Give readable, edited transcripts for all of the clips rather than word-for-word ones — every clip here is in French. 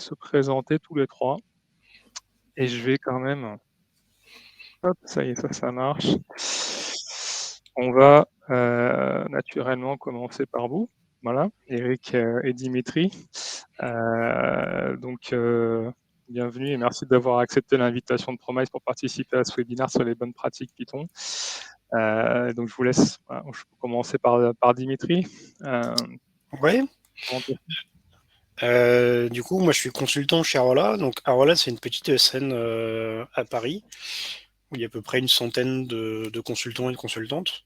se présenter tous les trois. Et je vais quand même... Hop, ça y est, ça marche. On va naturellement commencer par vous. Voilà, Eric et Dimitri. Bienvenue et merci d'avoir accepté l'invitation de Promise pour participer à ce webinaire sur les bonnes pratiques Python. Donc je vous laisse je peux commencer par Dimitri. Oui. Du coup, moi je suis consultant chez Arola. Donc Arola, c'est une petite ESN à Paris où il y a à peu près une centaine de consultants et de consultantes.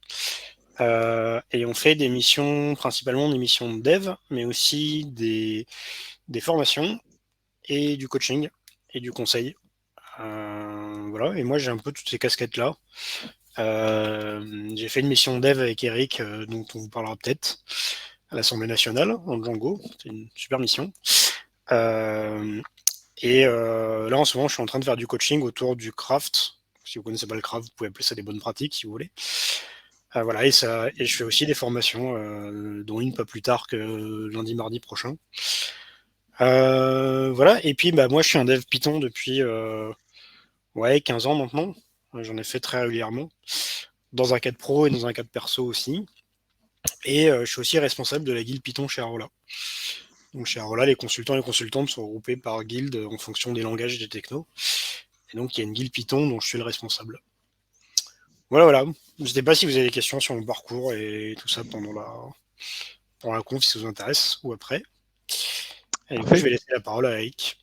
Et on fait des missions, principalement des missions de dev, mais aussi des formations et du coaching et du conseil. Voilà. Et moi j'ai un peu toutes ces casquettes-là. J'ai fait une mission dev avec Eric, dont on vous parlera peut-être, à l'Assemblée nationale en Django. C'est une super mission. Là, en ce moment, je suis en train de faire du coaching autour du craft. Si vous connaissez pas le craft, vous pouvez appeler ça des bonnes pratiques si vous voulez. Voilà, et je fais aussi des formations, dont une pas plus tard que lundi, mardi prochain. Voilà, et puis moi, je suis un dev Python depuis 15 ans maintenant. J'en ai fait très régulièrement, dans un cadre pro et dans un cadre perso aussi. Et je suis aussi responsable de la guilde Python chez Arola. Donc chez Arola, les consultants et les consultantes sont regroupés par guilde en fonction des langages et des technos. Et donc il y a une guilde Python dont je suis le responsable. Voilà. Je ne sais pas si vous avez des questions sur mon parcours et tout ça pendant la conf si ça vous intéresse ou après. Et du coup, je vais laisser la parole à Eric.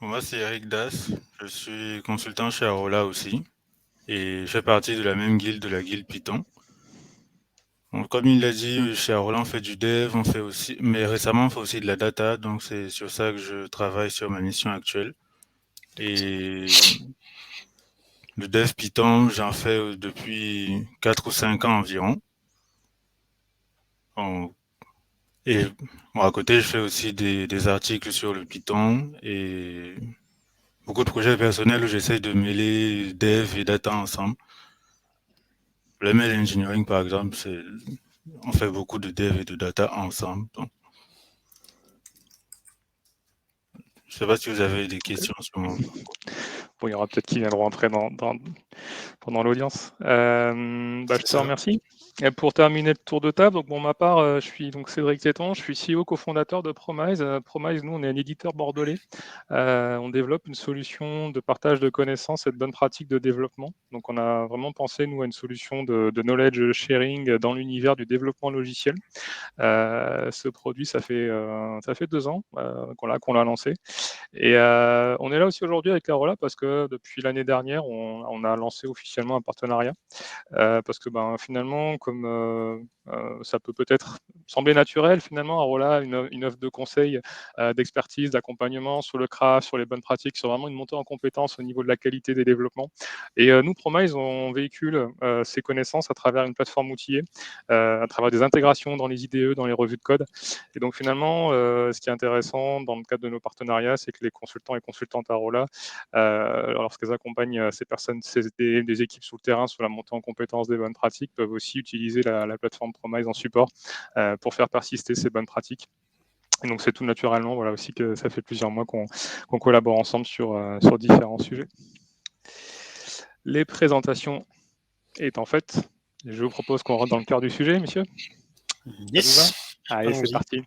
Moi, c'est Eric Das. Je suis consultant chez Arola aussi. Et je fais partie de la même guilde, de la guilde Python. Donc, comme il l'a dit, chez Arola, on fait du dev, on fait aussi, mais récemment, on fait aussi de la data. Donc, c'est sur ça que je travaille sur ma mission actuelle. Et le dev Python, j'en fais depuis 4 ou 5 ans environ. Et à côté, je fais aussi des articles sur le Python et beaucoup de projets personnels où j'essaie de mêler dev et data ensemble. Le ML engineering, par exemple, on fait beaucoup de dev et de data ensemble. Donc, je ne sais pas si vous avez des questions en ce moment. Bon, il y aura peut-être qui viendront entrer pendant l'audience. Je te remercie. Et pour terminer le tour de table, donc pour ma part, je suis donc Cédric Téton, je suis CEO cofondateur de Promise. Promise, nous, on est un éditeur bordelais. On développe une solution de partage de connaissances et de bonnes pratiques de développement. Donc, on a vraiment pensé, nous, à une solution de knowledge sharing dans l'univers du développement logiciel. Ce produit, ça fait 2 ans qu'on l'a lancé. Et on est là aussi aujourd'hui avec Arola parce que depuis l'année dernière, on a lancé officiellement un partenariat. Parce que finalement, comme ça peut-être sembler naturel, finalement, Arola a une offre de conseil, d'expertise, d'accompagnement sur le craft, sur les bonnes pratiques, sur vraiment une montée en compétences au niveau de la qualité des développements. Et nous, Promise, on véhicule ces connaissances à travers une plateforme outillée, à travers des intégrations dans les IDE, dans les revues de code. Et donc finalement, ce qui est intéressant dans le cadre de nos partenariats, c'est que les consultants et consultantes Arola, lorsqu'elles accompagnent ces personnes, des équipes sur le terrain sur la montée en compétences des bonnes pratiques, peuvent aussi utiliser la plateforme Promise en support pour faire persister ces bonnes pratiques. Et donc c'est tout naturellement, voilà aussi que ça fait plusieurs mois qu'on collabore ensemble sur différents sujets. Les présentations étant faites, je vous propose qu'on rentre dans le cœur du sujet, messieurs. Yes. Ça vous va ? Allez, c'est parti.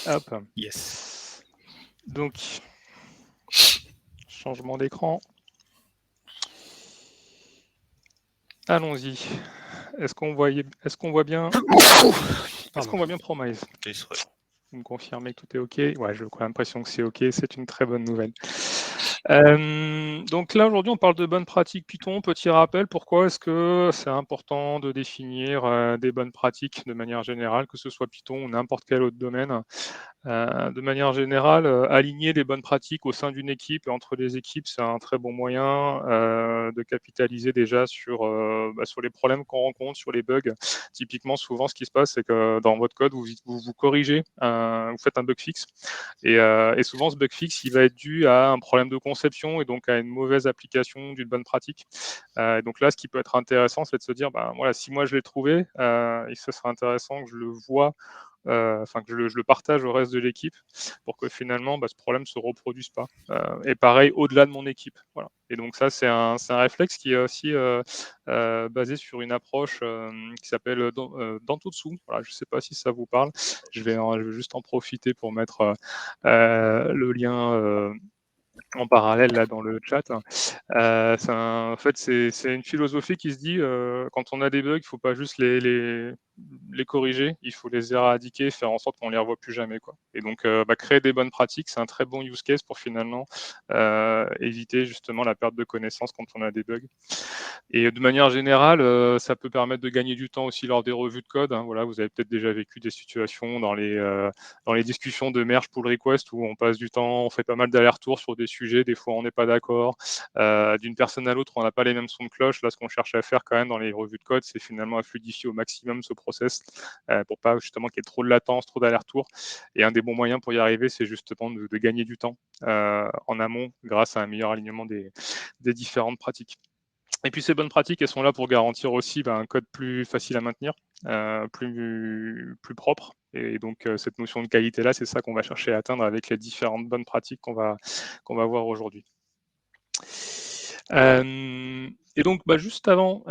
Hop. Yes. Donc, changement d'écran. Allons-y. Est-ce qu'on voit bien Est-ce qu'on voit bien Promise ? Vous me confirmez que tout est OK ? Ouais, j'ai l'impression que c'est OK, c'est une très bonne nouvelle. Donc là, aujourd'hui, on parle de bonnes pratiques Python. Petit rappel, pourquoi est-ce que c'est important de définir des bonnes pratiques de manière générale, que ce soit Python ou n'importe quel autre domaine ? De manière générale, aligner les bonnes pratiques au sein d'une équipe et entre les équipes, c'est un très bon moyen de capitaliser déjà sur les problèmes qu'on rencontre, sur les bugs. Typiquement, souvent, ce qui se passe, c'est que dans votre code, vous corrigez, vous faites un bug fixe. Et souvent, ce bug fixe, il va être dû à un problème de conception et donc à une mauvaise application d'une bonne pratique. Et donc là, ce qui peut être intéressant, c'est de se dire, voilà, si moi je l'ai trouvé, et ce serait intéressant que je le vois enfin que je le partage au reste de l'équipe pour que finalement ce problème se reproduise pas. Et pareil au-delà de mon équipe. Voilà. Et donc ça c'est un réflexe qui est aussi basé sur une approche qui s'appelle Dantotsu. Voilà, je ne sais pas si ça vous parle. Je vais juste en profiter pour mettre le lien en parallèle là dans le chat. En fait, c'est une philosophie qui se dit quand on a des bugs, il ne faut pas juste les corriger, il faut les éradiquer, faire en sorte qu'on ne les revoie plus jamais, quoi. Et donc, créer des bonnes pratiques, c'est un très bon use case pour finalement éviter justement la perte de connaissances quand on a des bugs. Et de manière générale, ça peut permettre de gagner du temps aussi lors des revues de code. Hein. Voilà, vous avez peut-être déjà vécu des situations dans les discussions de merge pull request où on passe du temps, on fait pas mal d'allers-retours sur des sujets, des fois on n'est pas d'accord. D'une personne à l'autre, on n'a pas les mêmes sons de cloche. Là, ce qu'on cherche à faire quand même dans les revues de code, c'est finalement à fluidifier au maximum ce process pour pas justement qu'il y ait trop de latence, trop d'allers-retours. Et un des bons moyens pour y arriver, c'est justement de gagner du temps en amont grâce à un meilleur alignement des différentes pratiques. Et puis ces bonnes pratiques, elles sont là pour garantir aussi un code plus facile à maintenir, plus propre. Et donc cette notion de qualité-là, c'est ça qu'on va chercher à atteindre avec les différentes bonnes pratiques qu'on va voir aujourd'hui. Et donc juste avant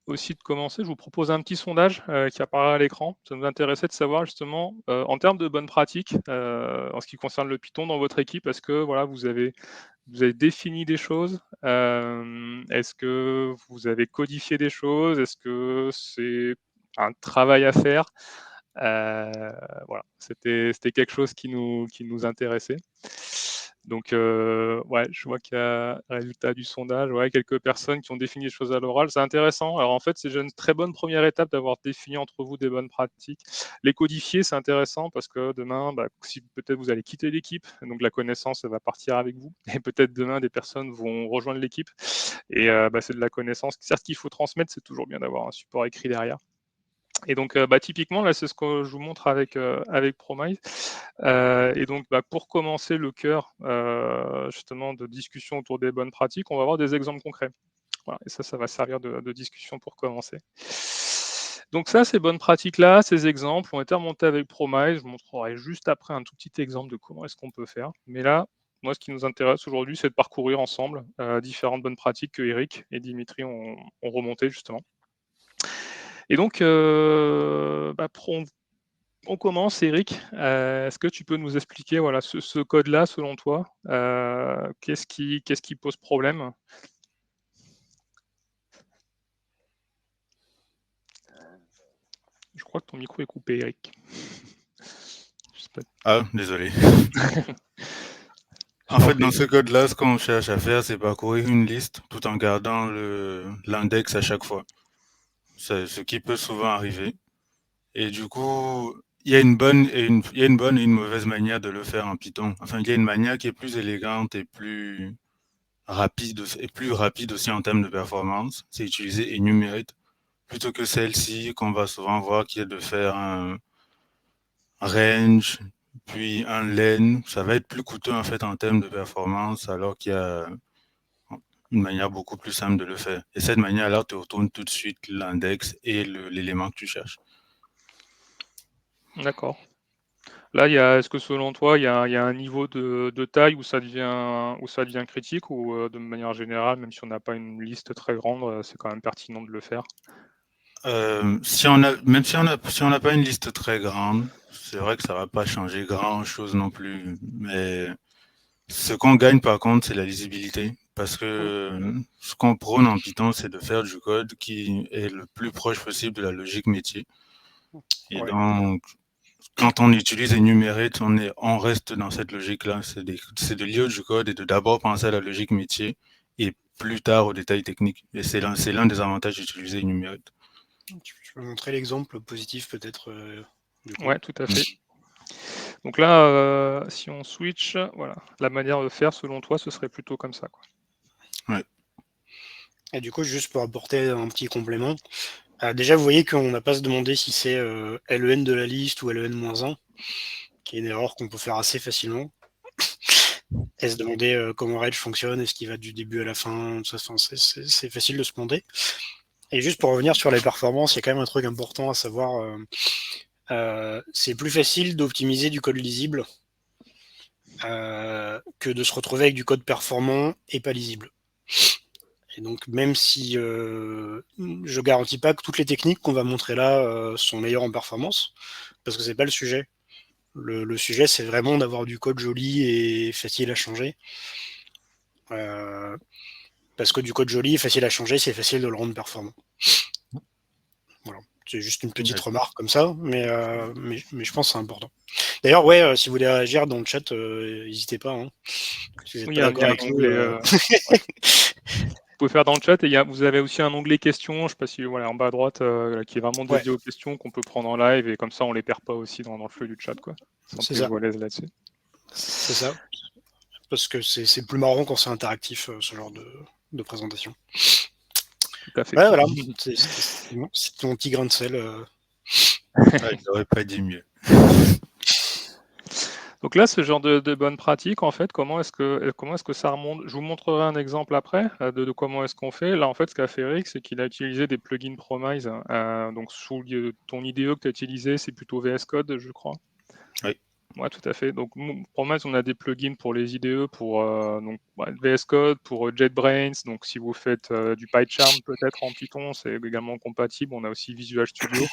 aussi de commencer, je vous propose un petit sondage qui apparaît à l'écran. Ça nous intéressait de savoir justement, en termes de bonnes pratiques, en ce qui concerne le Python dans votre équipe, est-ce que voilà, vous avez défini des choses? Est-ce que vous avez codifié des choses? Est-ce que c'est un travail à faire? Voilà, c'était quelque chose qui nous intéressait. Donc, ouais, je vois qu'il y a le résultat du sondage, ouais, quelques personnes qui ont défini les choses à l'oral. C'est intéressant. Alors, en fait, c'est déjà une très bonne première étape d'avoir défini entre vous des bonnes pratiques. Les codifier, c'est intéressant parce que demain, si peut-être vous allez quitter l'équipe, donc la connaissance elle va partir avec vous. Et peut-être demain, des personnes vont rejoindre l'équipe. Et c'est de la connaissance. Certes, qu'il faut transmettre, c'est toujours bien d'avoir un support écrit derrière. Et donc, typiquement, là, c'est ce que je vous montre avec Promise. Et donc, pour commencer le cœur, justement, de discussion autour des bonnes pratiques, on va avoir des exemples concrets. Voilà, et ça va servir de discussion pour commencer. Donc ça, ces bonnes pratiques-là, ces exemples ont été remontés avec Promise. Je vous montrerai juste après un tout petit exemple de comment est-ce qu'on peut faire. Mais là, moi, ce qui nous intéresse aujourd'hui, c'est de parcourir ensemble différentes bonnes pratiques que Eric et Dimitri ont remontées, justement. Et donc, on commence, Eric. Est-ce que tu peux nous expliquer voilà, ce code-là, selon toi, qu'est-ce qui pose problème? Je crois que ton micro est coupé, Eric. Ah, désolé. En fait, dans ce code-là, ce qu'on cherche à faire, c'est parcourir une liste tout en gardant l'index à chaque fois. C'est ce qui peut souvent arriver. Et du coup, il y a une bonne et une mauvaise manière de le faire en Python. Enfin, il y a une manière qui est plus élégante et plus rapide aussi en termes de performance. C'est utiliser enumerate plutôt que celle-ci qu'on va souvent voir qui est de faire un range, puis un len. Ça va être plus coûteux en fait en termes de performance, alors qu'il y a une manière beaucoup plus simple de le faire. Et cette manière-là te retourne tout de suite l'index et l'élément que tu cherches. D'accord. Là, est-ce que selon toi, il y a un niveau de taille où ça devient critique ou de manière générale, même si on n'a pas une liste très grande, c'est quand même pertinent de le faire? Même si on n'a pas une liste très grande, c'est vrai que ça va pas changer grand-chose non plus. Mais ce qu'on gagne par contre, c'est la lisibilité. Parce que ce qu'on prône en Python, c'est de faire du code qui est le plus proche possible de la logique métier. Et donc, quand on utilise enumerate, on reste dans cette logique-là. C'est de lire du code et de d'abord penser à la logique métier et plus tard aux détails techniques. Et c'est l'un des avantages d'utiliser enumerate. Tu peux montrer l'exemple positif peut-être Ouais, tout à fait. Donc là, si on switch, voilà, la manière de faire, selon toi, ce serait plutôt comme ça, quoi. Ouais. Et du coup, juste pour apporter un petit complément, déjà, vous voyez qu'on n'a pas à se demander si c'est LEN de la liste ou LEN-1, qui est une erreur qu'on peut faire assez facilement. Et se demander comment Reg fonctionne, est-ce qu'il va du début à la fin, c'est facile de se demander. Et juste pour revenir sur les performances, il y a quand même un truc important à savoir. c'est plus facile d'optimiser du code lisible que de se retrouver avec du code performant et pas lisible. Et donc, même si je garantis pas que toutes les techniques qu'on va montrer là sont meilleures en performance, parce que c'est pas le sujet. Le sujet, c'est vraiment d'avoir du code joli et facile à changer. Parce que du code joli et facile à changer, c'est facile de le rendre performant. Voilà. C'est juste une petite remarque comme ça, mais je pense que c'est important. D'ailleurs, ouais, si vous voulez réagir dans le chat, n'hésitez pas. Hein. Si vous n'êtes pas d'accord avec nous, vous pouvez faire dans le chat, et vous avez aussi un onglet questions, je ne sais pas si en bas à droite, qui est vraiment dédié aux questions qu'on peut prendre en live, et comme ça on les perd pas aussi dans le flux du chat, quoi. C'est ça. Là-dessus. C'est ça. Parce que c'est plus marrant quand c'est interactif, ce genre de présentation. Tout à fait. Ouais, voilà. C'est ton petit grain de sel. J'aurais pas dit mieux. Donc là, ce genre de bonne pratique, en fait, comment est-ce que ça remonte? Je vous montrerai un exemple après de comment est-ce qu'on fait. Là, en fait, ce qu'a fait Eric, c'est qu'il a utilisé des plugins Promise. Donc, sous ton IDE que tu as utilisé, c'est plutôt VS Code, je crois. Oui. Ouais, tout à fait. Donc, Promise, on a des plugins pour les IDE, pour VS Code, pour JetBrains. Donc, si vous faites du PyCharm peut-être en Python, c'est également compatible. On a aussi Visual Studio.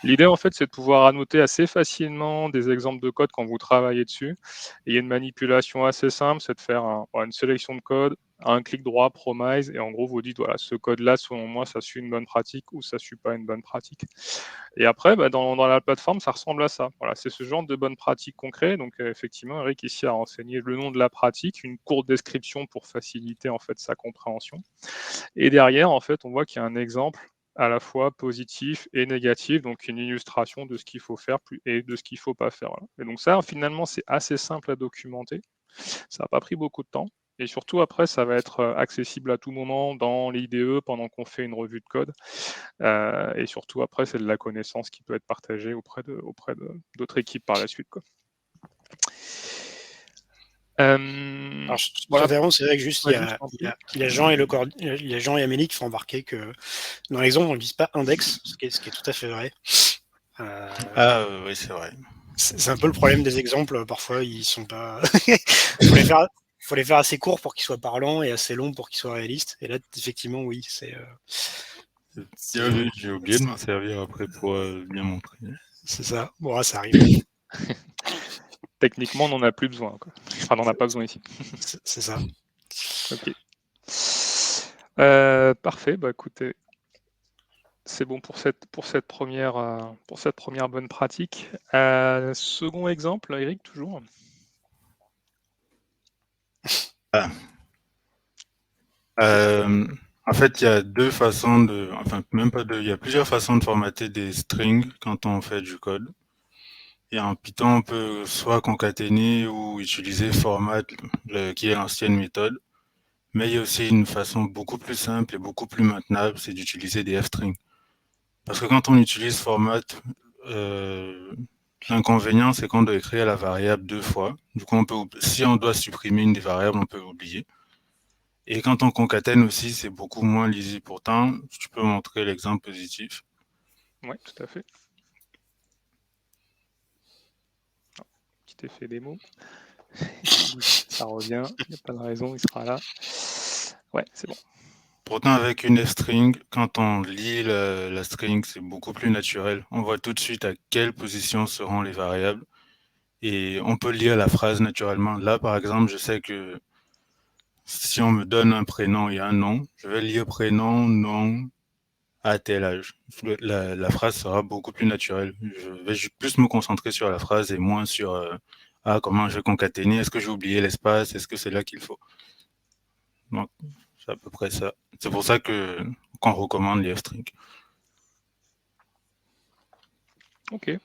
L'idée, en fait, c'est de pouvoir annoter assez facilement des exemples de code quand vous travaillez dessus. Et il y a une manipulation assez simple, c'est de faire une sélection de code, un clic droit, Promise, et en gros, vous dites, voilà, ce code-là, selon moi, ça suit une bonne pratique ou ça suit pas une bonne pratique. Et après, dans la plateforme, ça ressemble à ça. Voilà, c'est ce genre de bonne pratique concret. Donc, effectivement, Eric ici a renseigné le nom de la pratique, une courte description pour faciliter en fait sa compréhension. Et derrière, en fait, on voit qu'il y a un exemple à la fois positif et négatif, donc une illustration de ce qu'il faut faire et de ce qu'il ne faut pas faire. Voilà. Et donc ça, finalement, c'est assez simple à documenter. Ça n'a pas pris beaucoup de temps. Et surtout, après, ça va être accessible à tout moment dans l'IDE pendant qu'on fait une revue de code. Et surtout, après, c'est de la connaissance qui peut être partagée auprès d'autres équipes par la suite, quoi. Alors, voilà. C'est vrai que juste, il y a Jean et Amélie qui font remarquer que dans l'exemple, on ne vise pas index, ce qui est tout à fait vrai. Oui, c'est vrai. C'est un peu le problème des exemples. Parfois, ils sont pas. faut les faire assez courts pour qu'ils soient parlants et assez longs pour qu'ils soient réalistes. Et là, effectivement, oui, c'est. J'ai oublié de m'en servir après pour bien montrer. C'est ça. Bon, ça arrive. Techniquement, on n'en a plus besoin, quoi. Enfin, on n'en a pas besoin ici. C'est ça. Ok. Parfait. Bah, écoutez, c'est bon pour cette première bonne pratique. Second exemple, Eric, toujours. En fait, il y a deux façons même pas deux, il y a plusieurs façons de formater des strings quand on fait du code. Et en Python, on peut soit concaténer ou utiliser format, qui est l'ancienne méthode. Mais il y a aussi une façon beaucoup plus simple et beaucoup plus maintenable, c'est d'utiliser des f-strings. Parce que quand on utilise format, l'inconvénient, c'est qu'on doit écrire la variable deux fois. Du coup, si on doit supprimer une des variables, on peut oublier. Et quand on concatène aussi, c'est beaucoup moins lisible. Pourtant, tu peux montrer l'exemple positif. Oui, tout à fait. Petit effet démo. Ça revient, il n'y a pas de raison, il sera là. Ouais, c'est bon. Pourtant, avec une string, quand on lit la string, c'est beaucoup plus naturel. On voit tout de suite à quelle position seront les variables. Et on peut lire la phrase naturellement. Là, par exemple, je sais que si on me donne un prénom et un nom, je vais lire prénom, nom, à tel âge. La phrase sera beaucoup plus naturelle. Je vais plus me concentrer sur la phrase et moins sur comment je vais concaténer, est-ce que j'ai oublié l'espace, est-ce que c'est là qu'il faut. Donc, c'est à peu près ça. C'est pour ça qu'on recommande les f-strings. Ok.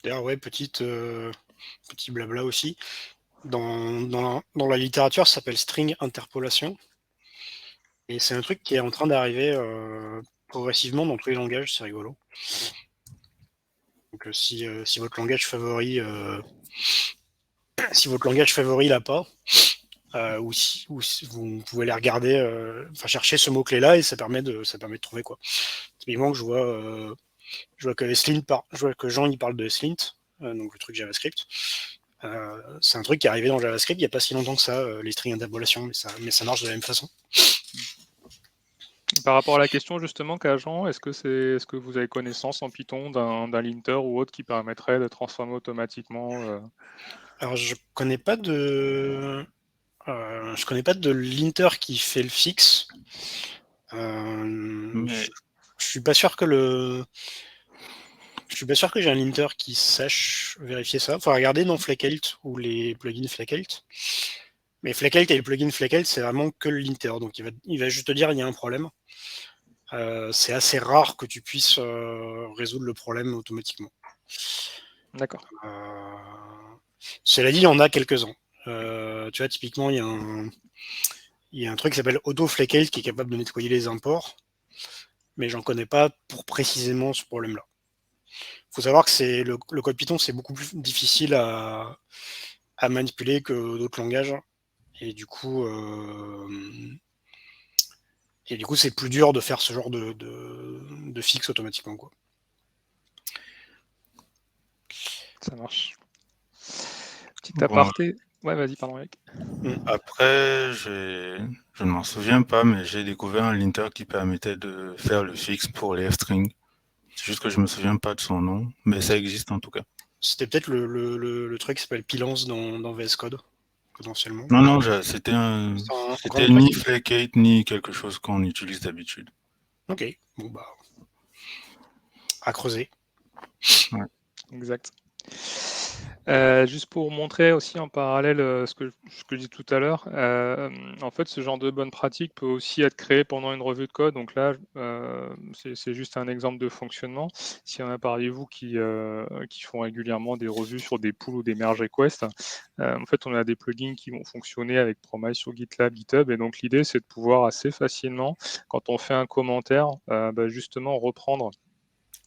D'ailleurs, ouais, petit blabla aussi. Dans la littérature, ça s'appelle string interpolation. Et c'est un truc qui est en train d'arriver progressivement dans tous les langages, c'est rigolo. Donc si votre langage favori l'a pas, ou si vous pouvez aller regarder, chercher ce mot-clé là et ça permet de trouver quoi. Typiquement que je vois Je vois que Jean il parle de Slint, donc le truc JavaScript. C'est un truc qui est arrivé dans JavaScript il n'y a pas si longtemps que ça, les strings d'interpolation, mais ça marche de la même façon. Par rapport à la question justement qu'a Jean, est-ce que vous avez connaissance en Python d'un linter ou autre qui permettrait de transformer automatiquement Alors je connais pas de linter qui fait le fixe. Mais Je suis pas sûr que j'ai un linter qui sache vérifier ça. Faut regarder dans Flakelt ou les plugins Flakelt. Mais Flakelt et le plugin Flakelt, c'est vraiment que le linter. Donc il va juste te dire il y a un problème. C'est assez rare que tu puisses résoudre le problème automatiquement. D'accord. Cela dit, il y en a quelques-uns. Tu vois, typiquement, il y a un truc qui s'appelle AutoFlakelt qui est capable de nettoyer les imports, mais j'en connais pas pour précisément ce problème-là. Il faut savoir que le code Python, c'est beaucoup plus difficile à manipuler que d'autres langages, et du coup, c'est plus dur de faire ce genre de fixe automatiquement, quoi. Ça marche. Petit bon, aparté. Ouais, vas-y, pardon, Eric. après, je ne m'en souviens pas, mais j'ai découvert un linter qui permettait de faire le fixe pour les f-strings. C'est juste que je me souviens pas de son nom, mais ça existe en tout cas. C'était peut-être le truc qui s'appelle Pilance dans VS Code, potentiellement. Non, c'était encore un ni truc. Flakate ni quelque chose qu'on utilise d'habitude. Ok, bon bah, à creuser. Ouais. Exact. Juste pour montrer aussi en parallèle ce que je dis tout à l'heure, en fait, ce genre de bonne pratique peut aussi être créé pendant une revue de code. Donc là, c'est juste un exemple de fonctionnement. S'il y en a parmi vous qui font régulièrement des revues sur des pulls ou des merge requests, en fait, on a des plugins qui vont fonctionner avec Promise sur GitLab, GitHub. Et donc, l'idée, c'est de pouvoir assez facilement, quand on fait un commentaire, justement reprendre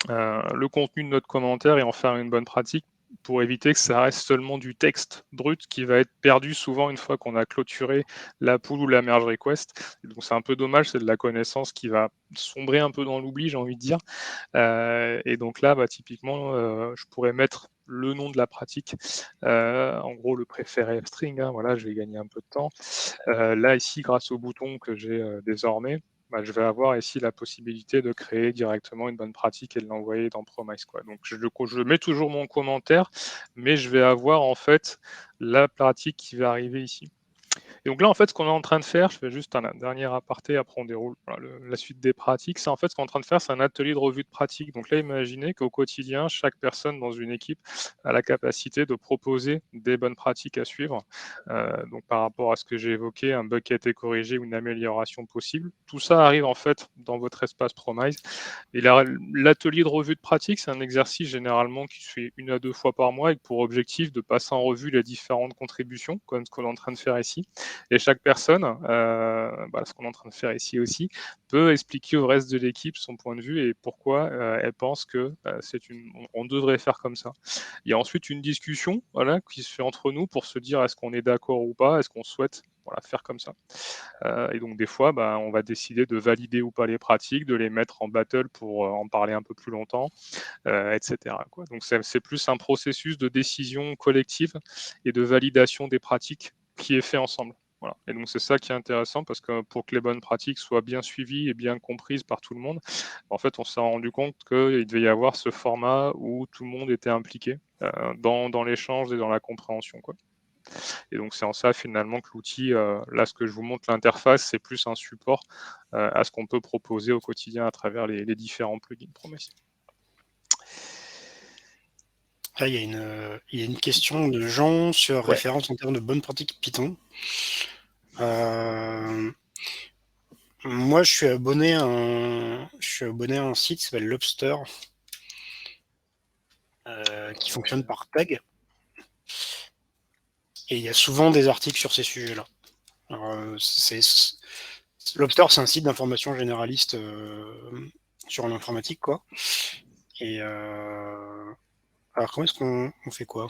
le contenu de notre commentaire et en faire une bonne pratique pour éviter que ça reste seulement du texte brut qui va être perdu souvent une fois qu'on a clôturé la pull ou la merge request. Et donc c'est un peu dommage, c'est de la connaissance qui va sombrer un peu dans l'oubli, j'ai envie de dire. Et donc là, typiquement, je pourrais mettre le nom de la pratique, en gros le préféré string, hein, voilà, je vais gagner un peu de temps. Là, ici, grâce au bouton que j'ai désormais, je vais avoir ici la possibilité de créer directement une bonne pratique et de l'envoyer dans Promise, quoi. Donc, je mets toujours mon commentaire, mais je vais avoir en fait la pratique qui va arriver ici. Et donc là, en fait, ce qu'on est en train de faire, je fais juste un dernier aparté, après on déroule la suite des pratiques. C'est en fait ce qu'on est en train de faire, c'est un atelier de revue de pratique. Donc là, imaginez qu'au quotidien, chaque personne dans une équipe a la capacité de proposer des bonnes pratiques à suivre. Donc par rapport à ce que j'ai évoqué, un bug qui a été corrigé ou une amélioration possible. Tout ça arrive en fait dans votre espace Promise. Et l'atelier de revue de pratique, c'est un exercice généralement qui se fait 1 à 2 fois par mois avec pour objectif de passer en revue les différentes contributions, comme ce qu'on est en train de faire ici. Et chaque personne, ce qu'on est en train de faire ici aussi, peut expliquer au reste de l'équipe son point de vue et pourquoi elle pense que on devrait faire comme ça. Il y a ensuite une discussion qui se fait entre nous pour se dire est-ce qu'on est d'accord ou pas, est-ce qu'on souhaite faire comme ça. Et donc des fois, on va décider de valider ou pas les pratiques, de les mettre en battle pour en parler un peu plus longtemps, etc., quoi. Donc c'est plus un processus de décision collective et de validation des pratiques qui est fait ensemble. Voilà. Et donc c'est ça qui est intéressant parce que pour que les bonnes pratiques soient bien suivies et bien comprises par tout le monde, en fait on s'est rendu compte qu'il devait y avoir ce format où tout le monde était impliqué dans l'échange et dans la compréhension, quoi. Et donc c'est en ça finalement que l'outil, là ce que je vous montre l'interface, c'est plus un support à ce qu'on peut proposer au quotidien à travers les différents plugins Promise. Là, il y a une question de Jean sur référence en termes de bonnes pratiques Python. Moi, je suis abonné à un site qui s'appelle Lobster, qui fonctionne par tag. Et il y a souvent des articles sur ces sujets-là. Lobster, c'est un site d'information généraliste sur l'informatique, quoi. Et alors, comment est-ce qu'on fait quoi?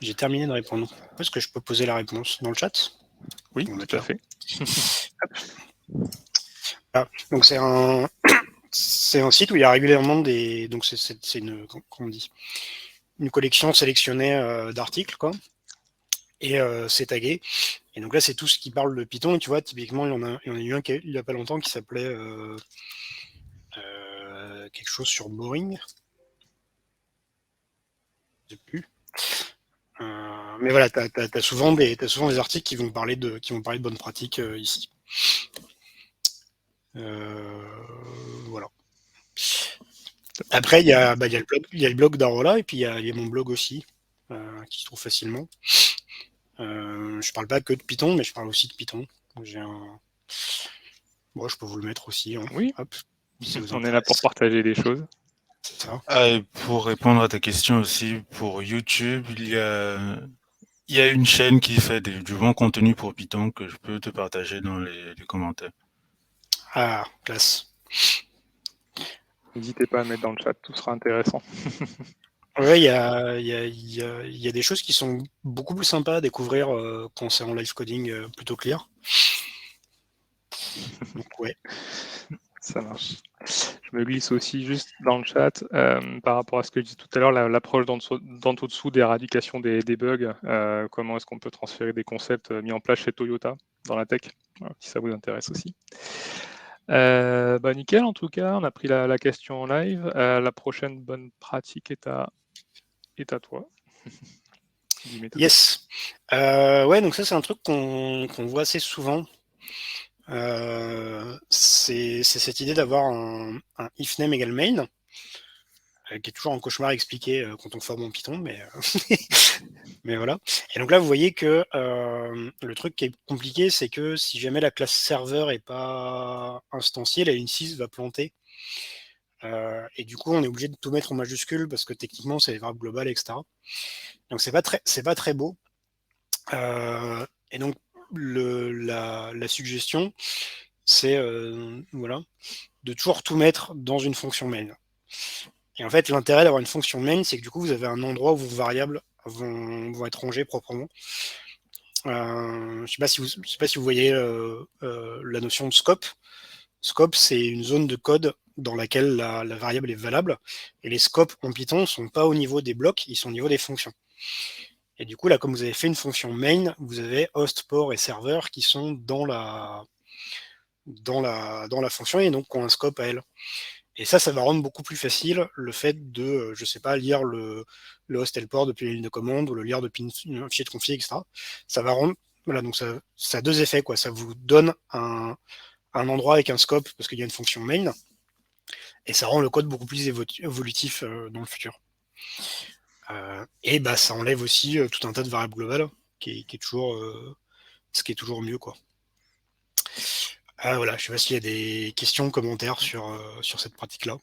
J'ai terminé de répondre. Est-ce que je peux poser la réponse dans le chat? Oui, tout à fait. Donc c'est C'est un site où il y a régulièrement des. Donc, c'est une. Comment on dit, une collection sélectionnée d'articles, quoi. Et c'est tagué. Et donc là, c'est tout ce qui parle de Python. Et tu vois, typiquement, il y en a eu un il n'y a pas longtemps qui s'appelait quelque chose sur Boring. Je sais plus. Mais voilà, t'as souvent des articles qui vont parler de bonnes pratiques ici. Voilà. Après, il y a le blog d'Arola et puis il y a mon blog aussi, qui se trouve facilement. Je parle pas que de Python, mais je parle aussi de Python. Bon, je peux vous le mettre aussi. Hein. Oui, hop, si ça vous on est là pour intéresse. partager des choses. C'est ça. Et pour répondre à ta question aussi, pour YouTube, il y a une chaîne qui fait du bon contenu pour Python que je peux te partager dans les commentaires. Ah, classe. N'hésitez pas à mettre dans le chat, tout sera intéressant. Ouais, il y a des choses qui sont beaucoup plus sympas à découvrir quand c'est en live coding plutôt clear. Donc, ouais. Ça marche. Je me glisse aussi juste dans le chat par rapport à ce que je disais tout à l'heure, l'approche d'en-dessous d'éradication des bugs. Comment est-ce qu'on peut transférer des concepts mis en place chez Toyota dans la tech, voilà, si ça vous intéresse aussi. Nickel, en tout cas, on a pris la question en live. La prochaine bonne pratique est à toi. Dimitri. Yes. Ouais, donc ça, c'est un truc qu'on voit assez souvent. C'est cette idée d'avoir un if name égale main, qui est toujours un cauchemar expliqué quand on forme en Python, mais voilà. Et donc là, vous voyez que le truc qui est compliqué, c'est que si jamais la classe serveur est pas instanciée, la N6 va planter. Et du coup, on est obligé de tout mettre en majuscule parce que techniquement, c'est des variables globales, etc. Donc c'est pas très beau. Et donc la suggestion, c'est voilà, de toujours tout mettre dans une fonction main. Et en fait, l'intérêt d'avoir une fonction main, c'est que du coup, vous avez un endroit où vos variables vont être rangées proprement. Je sais pas si vous voyez la notion de scope. Scope, c'est une zone de code dans laquelle la variable est valable. Et les scopes en Python ne sont pas au niveau des blocs, ils sont au niveau des fonctions. Et du coup, là, comme vous avez fait une fonction main, vous avez host, port et serveur qui sont dans la fonction et donc qui ont un scope à elle. Et ça va rendre beaucoup plus facile le fait de, je sais pas, lire le host et le port depuis la ligne de commande ou le lire depuis un fichier de config, etc. Ça va rendre, voilà, donc ça a deux effets, quoi. Ça vous donne un endroit avec un scope parce qu'il y a une fonction main et ça rend le code beaucoup plus évolutif dans le futur. Et bah, ça enlève aussi tout un tas de variables globales qui est toujours ce qui est toujours mieux, quoi. Voilà, je sais pas s'il y a des questions, commentaires sur cette pratique-là.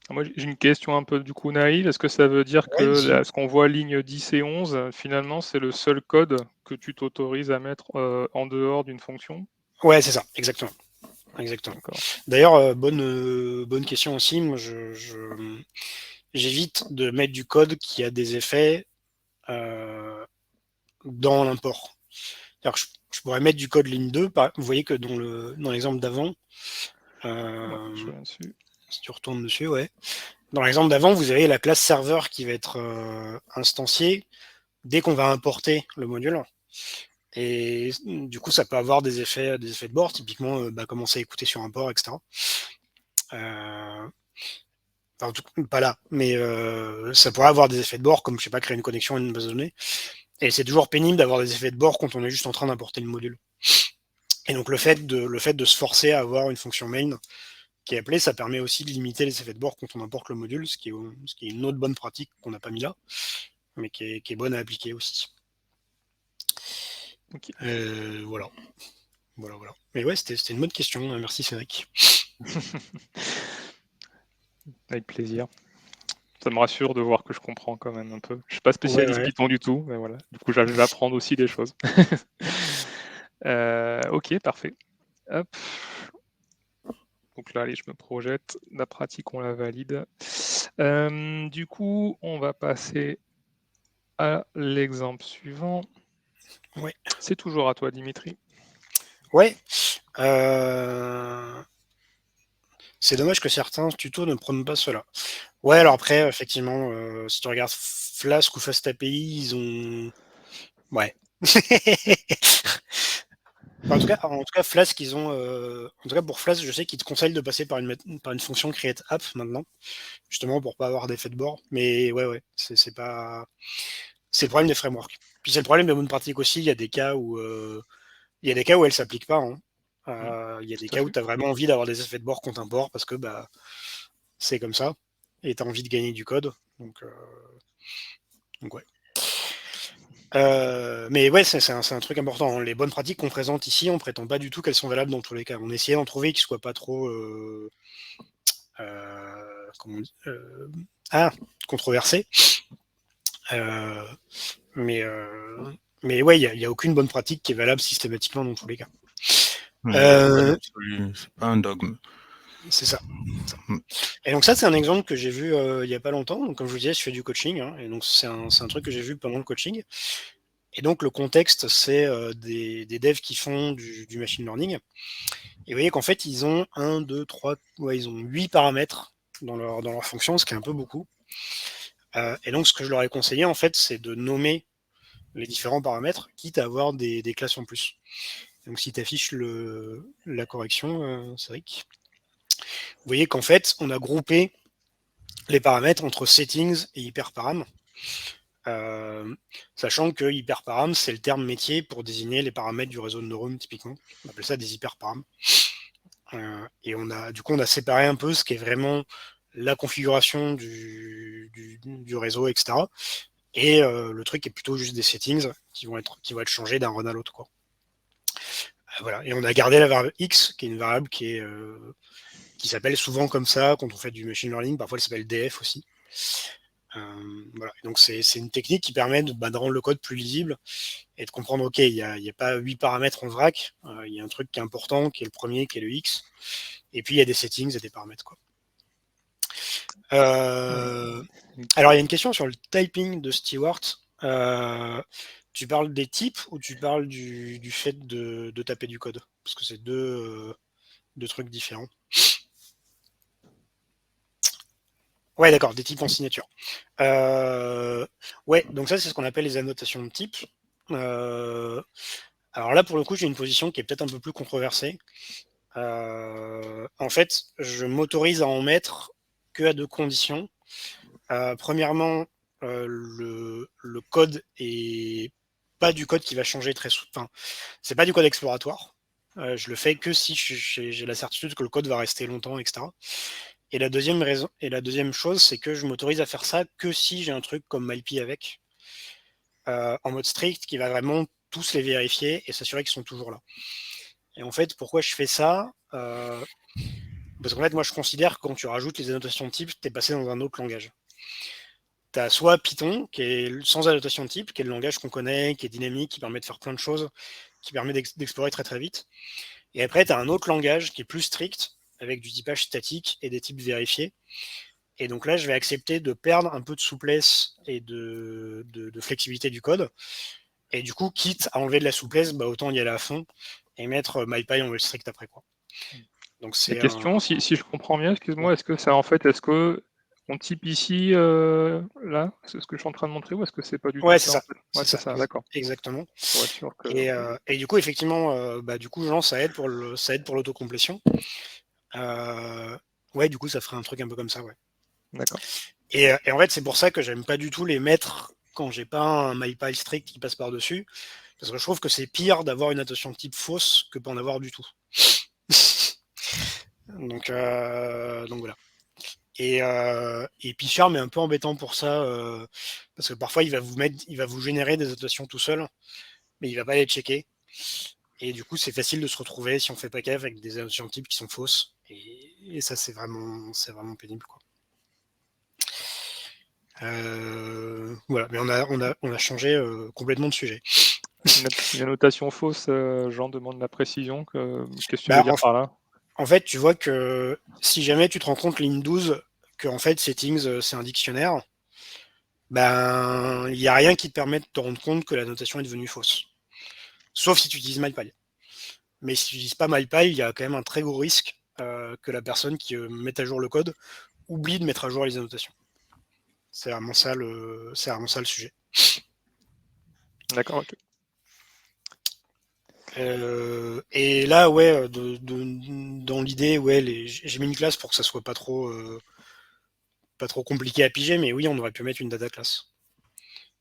Moi, j'ai une question un peu du coup naïve. Est-ce que ça veut dire que ce qu'on voit ligne 10 et 11, finalement, c'est le seul code que tu t'autorises à mettre en dehors d'une fonction? Ouais, c'est ça, exactement. D'ailleurs, bonne question aussi. Moi, j'évite de mettre du code qui a des effets dans l'import. Je pourrais mettre du code ligne 2. Vous voyez que dans l'exemple d'avant, si tu retournes dessus, ouais. Dans l'exemple d'avant, vous avez la classe serveur qui va être instanciée dès qu'on va importer le module. Et du coup, ça peut avoir des effets de bord, typiquement commencer à écouter sur un port, etc. Enfin, pas là, mais ça pourrait avoir des effets de bord, comme je sais pas, créer une connexion à une base de données. Et c'est toujours pénible d'avoir des effets de bord quand on est juste en train d'importer le module. Et donc le fait de se forcer à avoir une fonction main qui est appelée, ça permet aussi de limiter les effets de bord quand on importe le module, ce qui est une autre bonne pratique qu'on n'a pas mis là, mais qui est bonne à appliquer aussi. Okay. Voilà. Mais ouais, c'était une bonne question. Merci Cédric. Avec plaisir. Ça me rassure de voir que je comprends quand même un peu. Je suis pas spécialiste Python du tout, mais voilà. Du coup, j'apprends aussi des choses. Ok, parfait. Hop. Donc là, allez, je me projette. La pratique, on la valide. Du coup, on va passer à l'exemple suivant. Ouais. C'est toujours à toi, Dimitri. Ouais. C'est dommage que certains tutos ne prennent pas cela. Ouais, alors après, effectivement, si tu regardes Flask ou FastAPI, ils ont... Ouais. En tout cas, Flask, ils ont... En tout cas, pour Flask, je sais qu'ils te conseillent de passer par une fonction create app maintenant, justement pour pas avoir d'effet de bord. Mais ouais, c'est pas... C'est le problème des frameworks. Puis c'est le problème des bonnes pratiques aussi. Il y a des cas où elles s'appliquent pas. Hein. Il y a des Tout à cas où fait. tu as vraiment envie d'avoir des effets de bord contre un port parce que c'est comme ça. Et tu as envie de gagner du code. Donc ouais. Mais ouais, c'est un truc important. Hein. Les bonnes pratiques qu'on présente ici, on prétend pas du tout qu'elles sont valables dans tous les cas. On essayait d'en trouver qui soient pas trop comment on dit, controversées. Mais ouais, il y a aucune bonne pratique qui est valable systématiquement dans tous les cas. Il n'y a pas de règle absolue, c'est pas un dogme. C'est ça. Et donc ça, c'est un exemple que j'ai vu il y a pas longtemps. Donc, comme je vous disais, je fais du coaching, hein, et donc c'est un truc que j'ai vu pendant le coaching. Et donc le contexte, c'est des devs qui font du machine learning. Et vous voyez qu'en fait, ils ont 1, 2, 3, ils ont 8 paramètres dans leur fonction, ce qui est un peu beaucoup. Et donc ce que je leur ai conseillé, en fait, c'est de nommer les différents paramètres, quitte à avoir des classes en plus. Donc si tu affiches la correction, Cédric, vous voyez qu'en fait, on a groupé les paramètres entre settings et hyperparam. Sachant que hyperparam, c'est le terme métier pour désigner les paramètres du réseau de neurones, typiquement. On appelle ça des hyperparams. Et on a séparé un peu ce qui est vraiment la configuration du réseau, etc. Et le truc est plutôt juste des settings qui vont être changés d'un run à l'autre, quoi. Voilà. Et on a gardé la variable x, qui est une variable qui s'appelle souvent comme ça quand on fait du machine learning. Parfois, elle s'appelle df aussi. Voilà. Donc, c'est une technique qui permet de rendre le code plus lisible et de comprendre, OK, il n'y a pas 8 paramètres en vrac. Il y a un truc qui est important, qui est le premier, qui est le x. Et puis, il y a des settings et des paramètres, quoi. Alors, il y a une question sur le typing de Stewart. Tu parles des types ou tu parles du fait de taper du code? Parce que c'est deux trucs différents. Ouais, d'accord, des types en signature. Ouais, donc ça, c'est ce qu'on appelle les annotations de type. Alors là, pour le coup, j'ai une position qui est peut-être un peu plus controversée. En fait, je m'autorise à en mettre que à 2 conditions. Premièrement, le code est pas du code qui va changer très souvent. Enfin, c'est pas du code exploratoire. Je le fais que si j'ai la certitude que le code va rester longtemps, etc. Et la deuxième chose, c'est que je m'autorise à faire ça que si j'ai un truc comme MyPy avec, en mode strict, qui va vraiment tous les vérifier et s'assurer qu'ils sont toujours là. Et en fait, pourquoi je fais ça? Parce qu'en fait, moi, je considère que quand tu rajoutes les annotations de type, tu es passé dans un autre langage. Tu as soit Python, qui est sans annotation de type, qui est le langage qu'on connaît, qui est dynamique, qui permet de faire plein de choses, qui permet d'explorer très très vite. Et après, tu as un autre langage qui est plus strict, avec du typage statique et des types vérifiés. Et donc là, je vais accepter de perdre un peu de souplesse et de flexibilité du code. Et du coup, quitte à enlever de la souplesse, autant y aller à fond et mettre MyPy en strict après, quoi. Donc La question, si je comprends bien, excuse-moi, est-ce que on type ici, là, c'est ce que je suis en train de montrer, ou est-ce que c'est pas du tout ouais, ça, c'est en ça. fait? Ouais, c'est ça, d'accord. Exactement. Pour être sûr que... Et du coup, effectivement, du coup, Jean, ça aide pour l'autocomplétion. Ouais, du coup, ça ferait un truc un peu comme ça, ouais. D'accord. Et en fait, c'est pour ça que j'aime pas du tout les mettre quand j'ai pas un MyPy strict qui passe par-dessus. Parce que je trouve que c'est pire d'avoir une annotation de type fausse que pas en avoir du tout. donc voilà. Et Pichard est un peu embêtant pour ça, parce que parfois il va vous générer des annotations tout seul, mais il va pas les checker. Et du coup, c'est facile de se retrouver si on fait pas gaffe avec des annotations de type qui sont fausses. Et ça, c'est vraiment pénible, quoi. Voilà, mais on a changé complètement de sujet. Une annotation fausse, Jean demande la précision. Qu'est-ce que tu veux dire par là? En fait, tu vois que si jamais tu te rends compte, ligne 12, que en fait, settings, c'est un dictionnaire, il n'y a rien qui te permet de te rendre compte que la notation est devenue fausse. Sauf si tu utilises MyPy. Mais si tu n'utilises pas MyPy, il y a quand même un très gros risque que la personne qui met à jour le code oublie de mettre à jour les annotations. C'est vraiment ça le sujet. D'accord, ok. Et là, ouais, dans l'idée, ouais, j'ai mis une classe pour que ça soit pas trop compliqué à piger, mais oui, on aurait pu mettre une data class.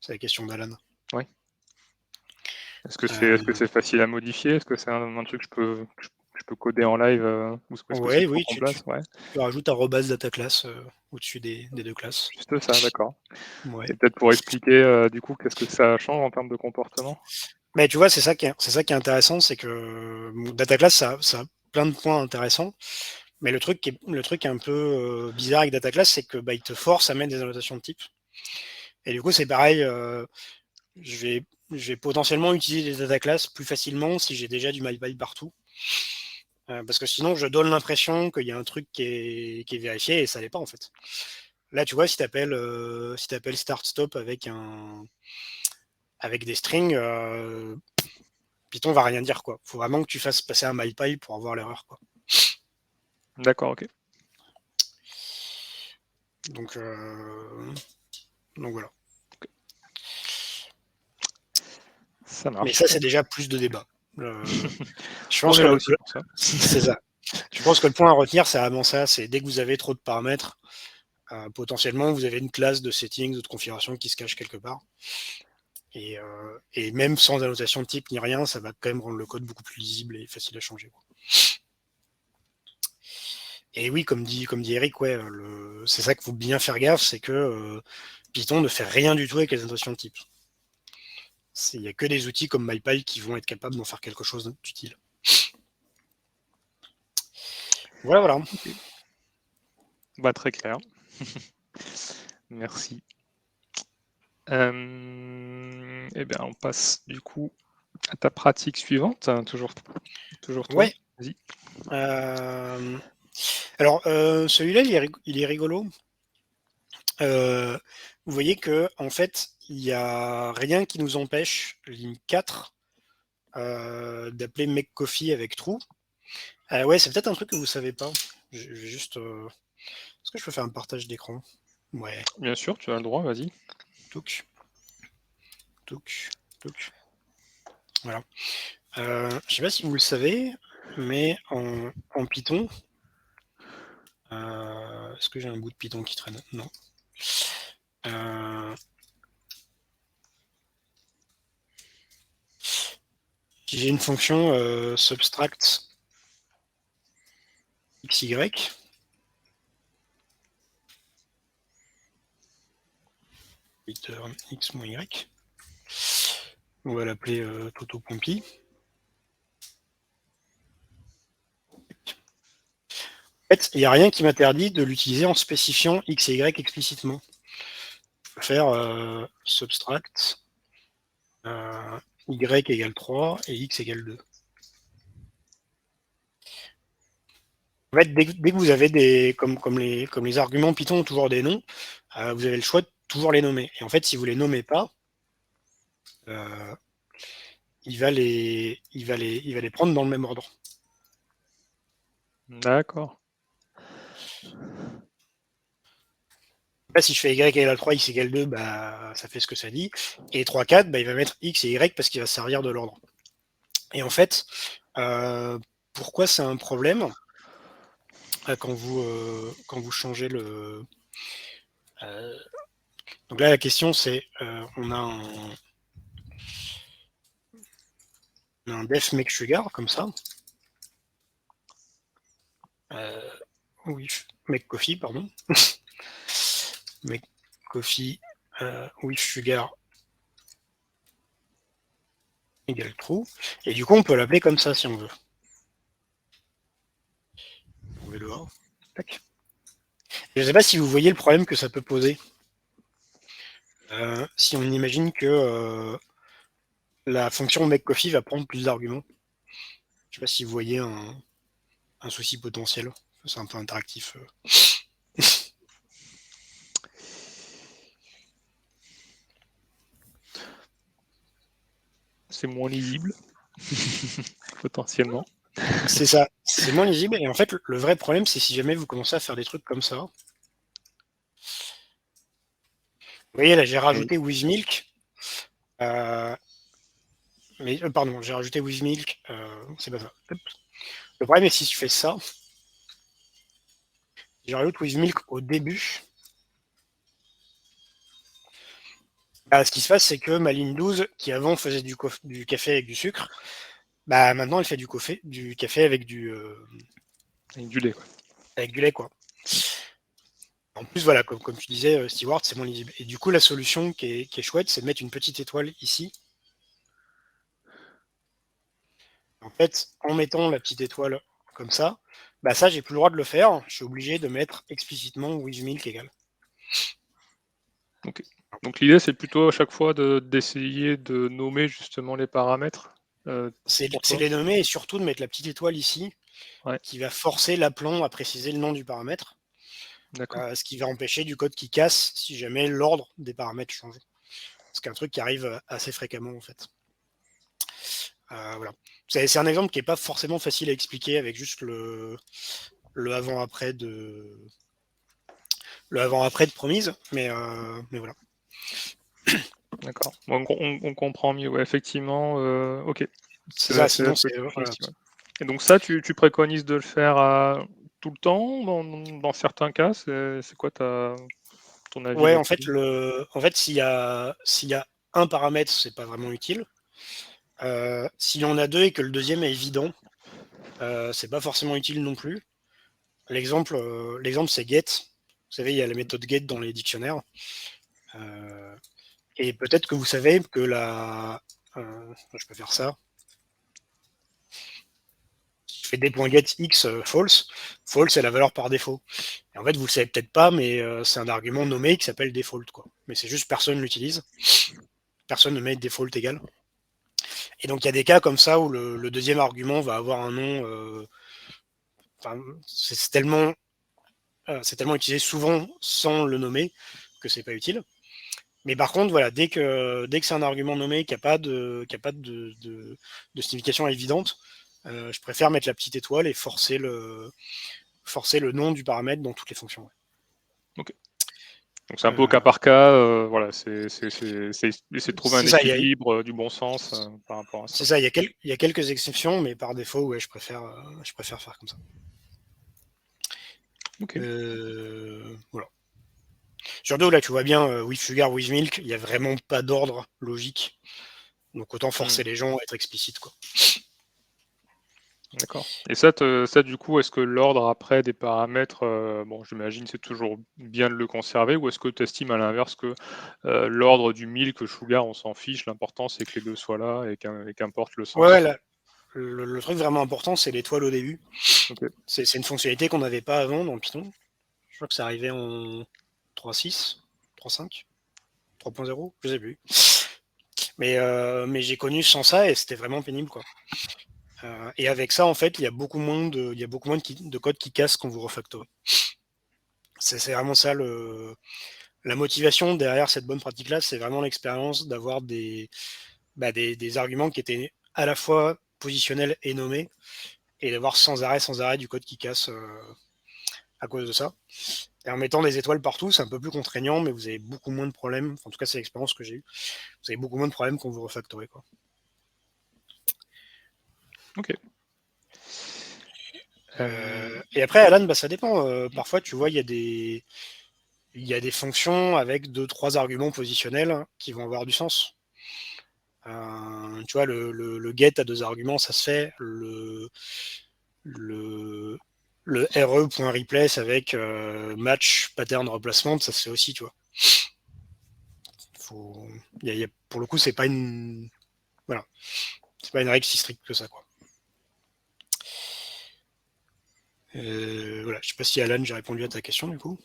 C'est la question d'Alan. Oui. Est-ce que c'est facile à modifier? Est-ce que c'est un truc que je peux coder en live ou est-ce que c'est trop Oui, complexe? Ouais. tu rajoutes arrobase data class au-dessus des deux classes. Juste ça, d'accord. Ouais. Et peut-être pour expliquer du coup qu'est-ce que ça change en termes de comportement? Mais tu vois, c'est ça qui est intéressant, c'est que data class, ça a plein de points intéressants. Mais le truc qui est un peu bizarre avec data class, c'est que il te force à mettre des annotations de type. Et du coup, c'est pareil. Je vais potentiellement utiliser les data classes plus facilement si j'ai déjà du MyPy partout. Parce que sinon, je donne l'impression qu'il y a un truc qui est vérifié et ça l'est pas en fait. Là, tu vois, si tu appelles start-stop avec des strings, Python va rien dire quoi. Faut vraiment que tu fasses passer un MyPy pour avoir l'erreur quoi. D'accord, ok. Donc voilà. Ça marche. Mais ça, c'est déjà plus de débat. Je On pense est que là aussi pour ça. c'est ça. Je pense que le point à retenir, c'est vraiment ça. C'est dès que vous avez trop de paramètres, potentiellement, vous avez une classe de settings ou de configuration qui se cache quelque part. Et même sans annotation de type ni rien, ça va quand même rendre le code beaucoup plus lisible et facile à changer. Et oui, comme dit Eric, ouais, c'est ça qu'il faut bien faire gaffe, c'est que Python ne fait rien du tout avec les annotations de type. Il n'y a que des outils comme MyPy qui vont être capables d'en faire quelque chose d'utile. Voilà. Okay. Très clair. Merci. Eh bien, on passe du coup à ta pratique suivante. Toujours toi. Ouais. Vas-y. Alors, celui-là, il est rigolo. Vous voyez que en fait, il n'y a rien qui nous empêche, ligne 4, d'appeler makeCoffee avec true. Ouais, c'est peut-être un truc que vous savez pas. Je vais juste. Est-ce que je peux faire un partage d'écran? Ouais. Bien sûr, tu as le droit, vas-y. Touc. Voilà. Je sais pas si vous le savez, mais en Python, est-ce que j'ai un bout de Python qui traîne? Non. Si j'ai une fonction subtract xy, return x moins y, on va l'appeler toto.py. En fait, il n'y a rien qui m'interdit de l'utiliser en spécifiant x et y explicitement. Je peux faire subtract y égale 3 et x égale 2. En fait, dès que vous avez comme les arguments Python ont toujours des noms, vous avez le choix de toujours les nommer. Et en fait, si vous les nommez pas, il va les prendre dans le même ordre. D'accord. Là, si je fais y égale 3, x égale 2, ça fait ce que ça dit. Et 3, 4, il va mettre x et y parce qu'il va se servir de l'ordre. Et en fait, pourquoi c'est un problème quand vous changez le... donc là, la question, c'est on a un def make sugar, comme ça. Oui, make coffee, pardon. Make coffee with sugar égale true. Et du coup, on peut l'appeler comme ça si on veut. On va le voir. Tac. Je ne sais pas si vous voyez le problème que ça peut poser. Si on imagine que la fonction makeCoffee va prendre plus d'arguments. Je ne sais pas si vous voyez un souci potentiel. C'est un peu interactif. C'est moins lisible, potentiellement. C'est ça. c'est moins lisible. Et en fait, le vrai problème, c'est si jamais vous commencez à faire des trucs comme ça. Vous voyez, là, j'ai rajouté WithMilk. Pardon, j'ai rajouté WithMilk. C'est pas ça. Hop. Le problème est si je fais ça, je rajoute WithMilk au début. Ce qui se passe, c'est que ma ligne 12, qui avant faisait du café avec du sucre, maintenant elle fait du café avec du lait, quoi. avec du lait, quoi. En plus, voilà, comme tu disais, Stewart, c'est moins lisible. Et du coup, la solution qui est chouette, c'est de mettre une petite étoile ici. En fait, en mettant la petite étoile comme ça, ça, j'ai plus le droit de le faire. Je suis obligé de mettre explicitement WithMilk égal. Okay. Donc l'idée, c'est plutôt à chaque fois d'essayer de nommer justement les paramètres. C'est les nommer et surtout de mettre la petite étoile ici, qui va forcer l'appelant à préciser le nom du paramètre. Ce qui va empêcher du code qui casse si jamais l'ordre des paramètres change. C'est un truc qui arrive assez fréquemment en fait. Voilà. C'est un exemple qui n'est pas forcément facile à expliquer avec juste le avant-après de Promise, mais voilà. D'accord. On comprend mieux, ouais, effectivement. Ok. C'est ça, sinon c'est... Et donc ça, tu préconises de le faire tout le temps, dans certains cas, c'est quoi ton avis Ouais, là-dessus? en fait, s'il y a un paramètre, c'est pas vraiment utile. S'il y en a deux et que le deuxième est évident, c'est pas forcément utile non plus. L'exemple, c'est get. Vous savez, il y a la méthode get dans les dictionnaires. Et peut-être que vous savez que je peux faire ça. Je fais des.get x false. False, c'est la valeur par défaut. Et en fait, vous le savez peut-être pas, mais c'est un argument nommé qui s'appelle default, quoi. Mais c'est juste personne l'utilise. Personne ne met default égal. Et donc, il y a des cas comme ça où le deuxième argument va avoir un nom. C'est tellement utilisé souvent sans le nommer que c'est pas utile. Mais par contre, voilà, dès que c'est un argument nommé qui n'a pas de signification évidente, je préfère mettre la petite étoile et forcer le nom du paramètre dans toutes les fonctions. Ouais. Ok. Donc c'est un peu au cas par cas, voilà, c'est essayer de trouver un équilibre, du bon sens par rapport à ça. C'est ça, il y a quelques exceptions, mais par défaut, ouais, je préfère faire comme ça. Ok. Voilà. Surtout là, tu vois bien, with sugar, with milk, il n'y a vraiment pas d'ordre logique. Donc autant forcer les gens à être explicites, quoi. D'accord. Et ça, du coup, est-ce que l'ordre après des paramètres, bon, j'imagine c'est toujours bien de le conserver, ou est-ce que tu estimes à l'inverse que l'ordre du milk, sugar, on s'en fiche, l'important c'est que les deux soient là et qu'importe le sens? Ouais, le truc vraiment important, c'est l'étoile au début. Okay. C'est une fonctionnalité qu'on n'avait pas avant dans Python. Je crois que ça arrivait en 3.6, 3.5, 3.0, je sais plus. Mais j'ai connu sans ça et c'était vraiment pénible, quoi. Et avec ça, en fait, il y a beaucoup moins de code qui casse quand vous refactorez. C'est vraiment ça la motivation derrière cette bonne pratique-là, c'est vraiment l'expérience d'avoir des arguments qui étaient à la fois positionnels et nommés, et d'avoir sans arrêt du code qui casse à cause de ça. Et en mettant des étoiles partout, c'est un peu plus contraignant, mais vous avez beaucoup moins de problèmes. En tout cas, c'est l'expérience que j'ai eue. Vous avez beaucoup moins de problèmes quand vous refactorez, quoi. Ok. Et après, Alan, ça dépend. Parfois, tu vois, il y a des fonctions avec 2-3 arguments positionnels qui vont avoir du sens. Tu vois, le get à 2 arguments, ça se fait. Le re.replace avec match pattern replacement, ça se fait aussi, tu vois. Pour le coup, c'est pas une règle si stricte que ça, quoi. Voilà, je sais pas si Alan, j'ai répondu à ta question du coup.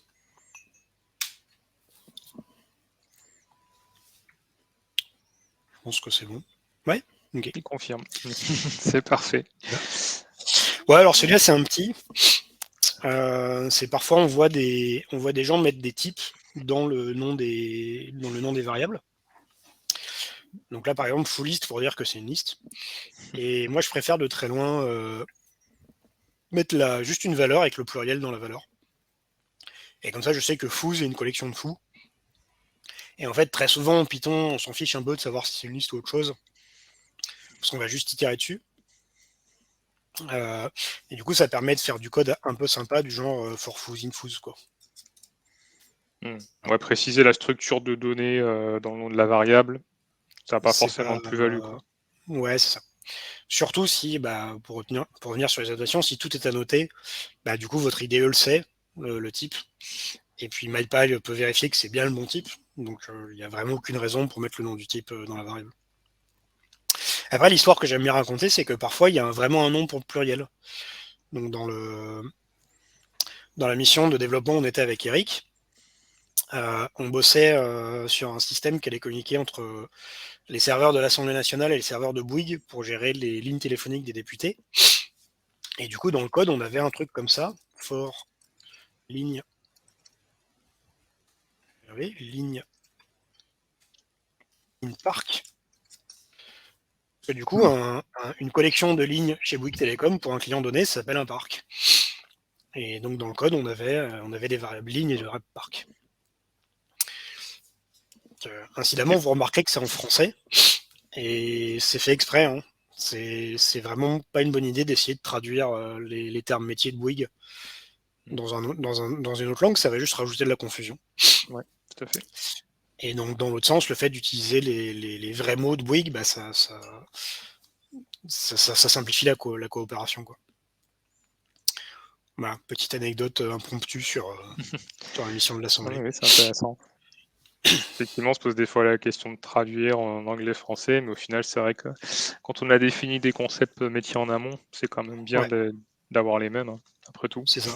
Je pense que c'est bon. Ouais, ok. Il confirme. C'est parfait. Ouais, alors celui-là, c'est un petit. C'est parfois on voit des gens mettre des types dans le nom des variables. Donc là, par exemple, full list pour dire que c'est une liste. Et moi, je préfère de très loin mettre juste une valeur avec le pluriel dans la valeur. Et comme ça, je sais que foo, c'est une collection de foo. Et en fait, très souvent, en Python, on s'en fiche un peu de savoir si c'est une liste ou autre chose. Parce qu'on va juste itérer dessus. Et du coup, ça permet de faire du code un peu sympa, du genre for foo, in foo, quoi. On va préciser la structure de données dans le nom de la variable. Ça n'a pas forcément de plus-value, quoi. Ouais, c'est ça. Surtout si, pour revenir sur les annotations, si tout est annoté, du coup, votre IDE le sait, le type. Et puis MyPy peut vérifier que c'est bien le bon type. Donc, il n'y a vraiment aucune raison pour mettre le nom du type dans la variable. Après, l'histoire que j'aime bien raconter, c'est que parfois, il y a vraiment un nom pour le pluriel. Donc, dans la mission de développement, on était avec Eric. On bossait sur un système qui allait communiquer entre les serveurs de l'Assemblée nationale et les serveurs de Bouygues pour gérer les lignes téléphoniques des députés. Et du coup, dans le code, on avait un truc comme ça, for ligne parc. Parce que du coup, une collection de lignes chez Bouygues Télécom pour un client donné, ça s'appelle un parc. Et donc dans le code, on avait des variables lignes et des variables parc. Incidemment, vous remarquez que c'est en français, et c'est fait exprès. Hein. C'est vraiment pas une bonne idée d'essayer de traduire les termes métiers de Bouygues dans une autre langue, ça va juste rajouter de la confusion. Ouais, tout à fait. Et donc dans l'autre sens, le fait d'utiliser les vrais mots de Bouygues, ça simplifie la coopération, quoi. Voilà, petite anecdote impromptue sur la mission de l'Assemblée. Oui, c'est intéressant. Effectivement, on se pose des fois la question de traduire en anglais-français, mais au final, c'est vrai que quand on a défini des concepts métiers en amont, c'est quand même bien d'avoir les mêmes, hein, après tout. C'est ça.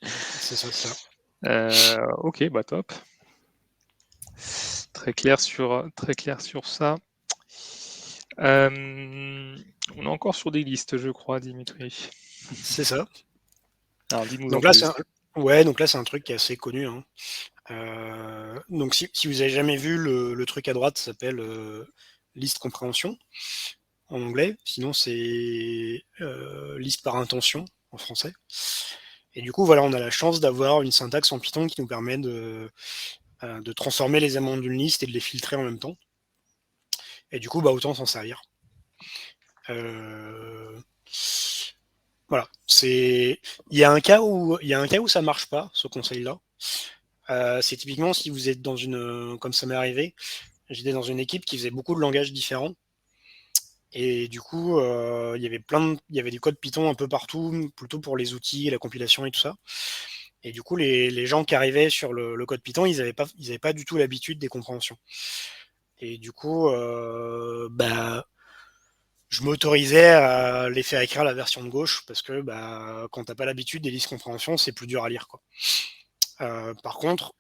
C'est ça. Ok, top. Très clair sur ça. On est encore sur des listes, je crois, Dimitri. C'est ça. Alors, dis-nous donc en là, plus. Donc là, c'est un truc qui est assez connu. Hein. Donc si vous avez jamais vu le truc à droite, ça s'appelle liste compréhension en anglais. Sinon, c'est liste par intention en français. Et du coup, voilà, on a la chance d'avoir une syntaxe en Python qui nous permet de transformer les éléments d'une liste et de les filtrer en même temps. Et du coup, autant s'en servir. Voilà. Il y a un cas où ça marche pas, ce conseil-là. C'est typiquement si vous êtes dans comme ça m'est arrivé, j'étais dans une équipe qui faisait beaucoup de langages différents. Et du coup, il y avait du code Python un peu partout, plutôt pour les outils, la compilation et tout ça. Et du coup, les gens qui arrivaient sur le code Python, ils avaient pas du tout l'habitude des compréhensions. Et du coup, je m'autorisais à les faire écrire la version de gauche parce que quand t'as pas l'habitude des listes compréhension, c'est plus dur à lire, quoi. Par contre,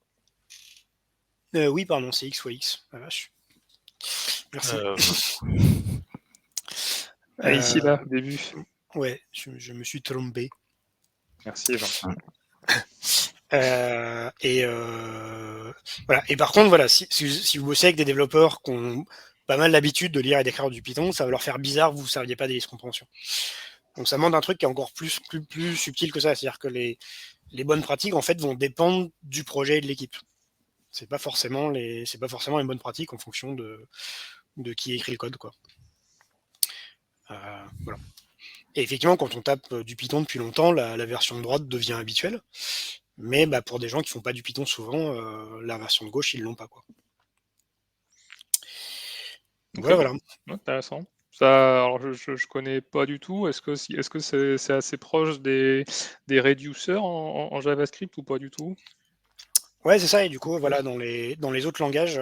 oui, pardon, c'est X ou X. La vache. Merci. Ici, là, début. Ouais, je me suis trompé. Merci, Jean. Voilà. Et par contre, voilà, si vous bossez avec des développeurs qui ont pas mal l'habitude de lire et d'écrire du Python, ça va leur faire bizarre que vous ne saviez pas des listes compréhension. Donc ça demande un truc qui est encore plus subtil que ça. C'est-à-dire que les bonnes pratiques, en fait, vont dépendre du projet et de l'équipe. C'est pas forcément les bonnes pratiques en fonction de qui écrit le code, quoi. Voilà. Et effectivement, quand on tape du Python depuis longtemps, la version de droite devient habituelle. Mais pour des gens qui font pas du Python souvent, la version de gauche, ils l'ont pas, quoi. Voilà. Intéressant. Ça, alors je connais pas du tout. Est-ce que c'est assez proche des réducers en JavaScript ou pas du tout? Ouais, c'est ça. Et du coup, voilà, dans les autres langages,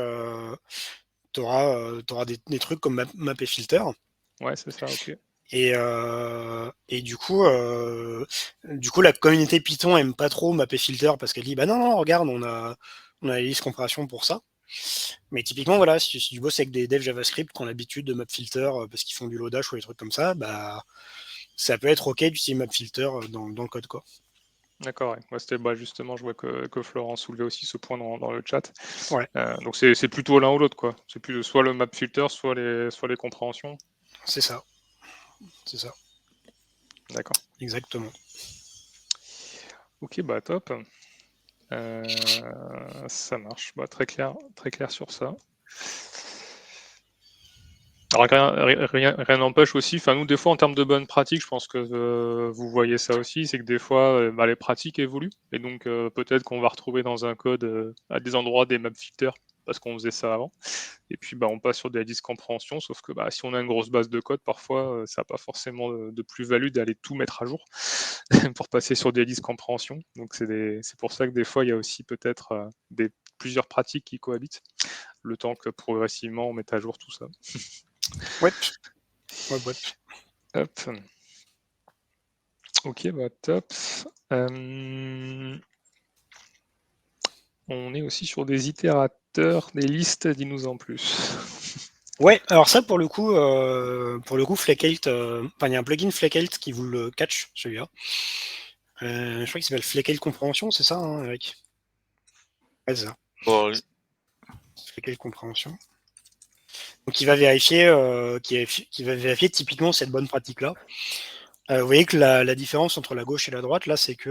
tu auras des trucs comme map et filter. Ouais, c'est ça, ok. Et du coup, la communauté Python aime pas trop map et filter parce qu'elle dit non, regarde, on a les listes compréhension pour ça. Mais typiquement, voilà, si tu bosses avec des devs JavaScript qui ont l'habitude de map filter parce qu'ils font du lodash ou des trucs comme ça, ça peut être ok d'utiliser map filter dans le code, quoi. D'accord, ouais. Moi, c'était justement, je vois que Florent soulevait aussi ce point dans le chat. Ouais. Donc c'est plutôt l'un ou l'autre, quoi. C'est plus soit le map filter, soit les compréhensions. C'est ça. D'accord. Exactement. Ok, bah top. Ça marche, bah, très clair sur ça. Alors, rien n'empêche aussi, enfin nous des fois en termes de bonnes pratiques, je pense que vous voyez ça aussi, c'est que des fois bah, les pratiques évoluent et donc peut-être qu'on va retrouver dans un code à des endroits des map filters parce qu'on faisait ça avant. Et puis bah, on passe sur des disques compréhension, sauf que bah, si on a une grosse base de code, parfois ça n'a pas forcément de plus-value d'aller tout mettre à jour pour passer sur des disques compréhension. Donc c'est pour ça que des fois il y a aussi peut-être plusieurs pratiques qui cohabitent, le temps que progressivement on mette à jour tout ça. Ouais. Hop. Ok, bah top. On est aussi sur des itérateurs, des listes, dis-nous en plus. Ouais, alors ça pour le coup Flakelt, il y a un plugin Flakelt qui vous le catch, celui-là. Je crois qu'il s'appelle Flakelt Compréhension, c'est ça, hein, Eric? Ouais, c'est ça. Bon, Flakelt Compréhension. Donc il va vérifier, qui va vérifier typiquement cette bonne pratique-là. Vous voyez que la différence entre la gauche et la droite, là, c'est que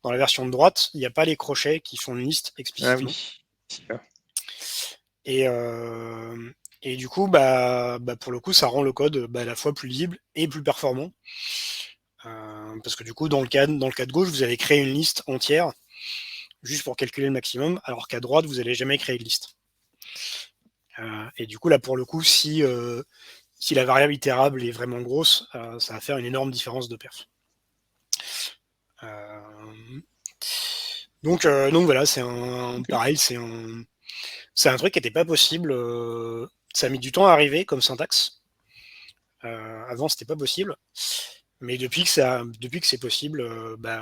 dans la version de droite, il n'y a pas les crochets qui font une liste explicitement. Ah oui. Et du coup, bah, pour le coup, ça rend le code à la fois plus lisible et plus performant. Parce que du coup, dans le cas de gauche, vous allez créer une liste entière juste pour calculer le maximum, alors qu'à droite, vous n'allez jamais créer de liste. Et du coup, là, pour le coup, si la variable itérable est vraiment grosse, ça va faire une énorme différence de perf. Donc voilà, pareil, c'est un truc qui n'était pas possible. Ça a mis du temps à arriver comme syntaxe. Avant, c'était pas possible. Mais depuis que c'est possible,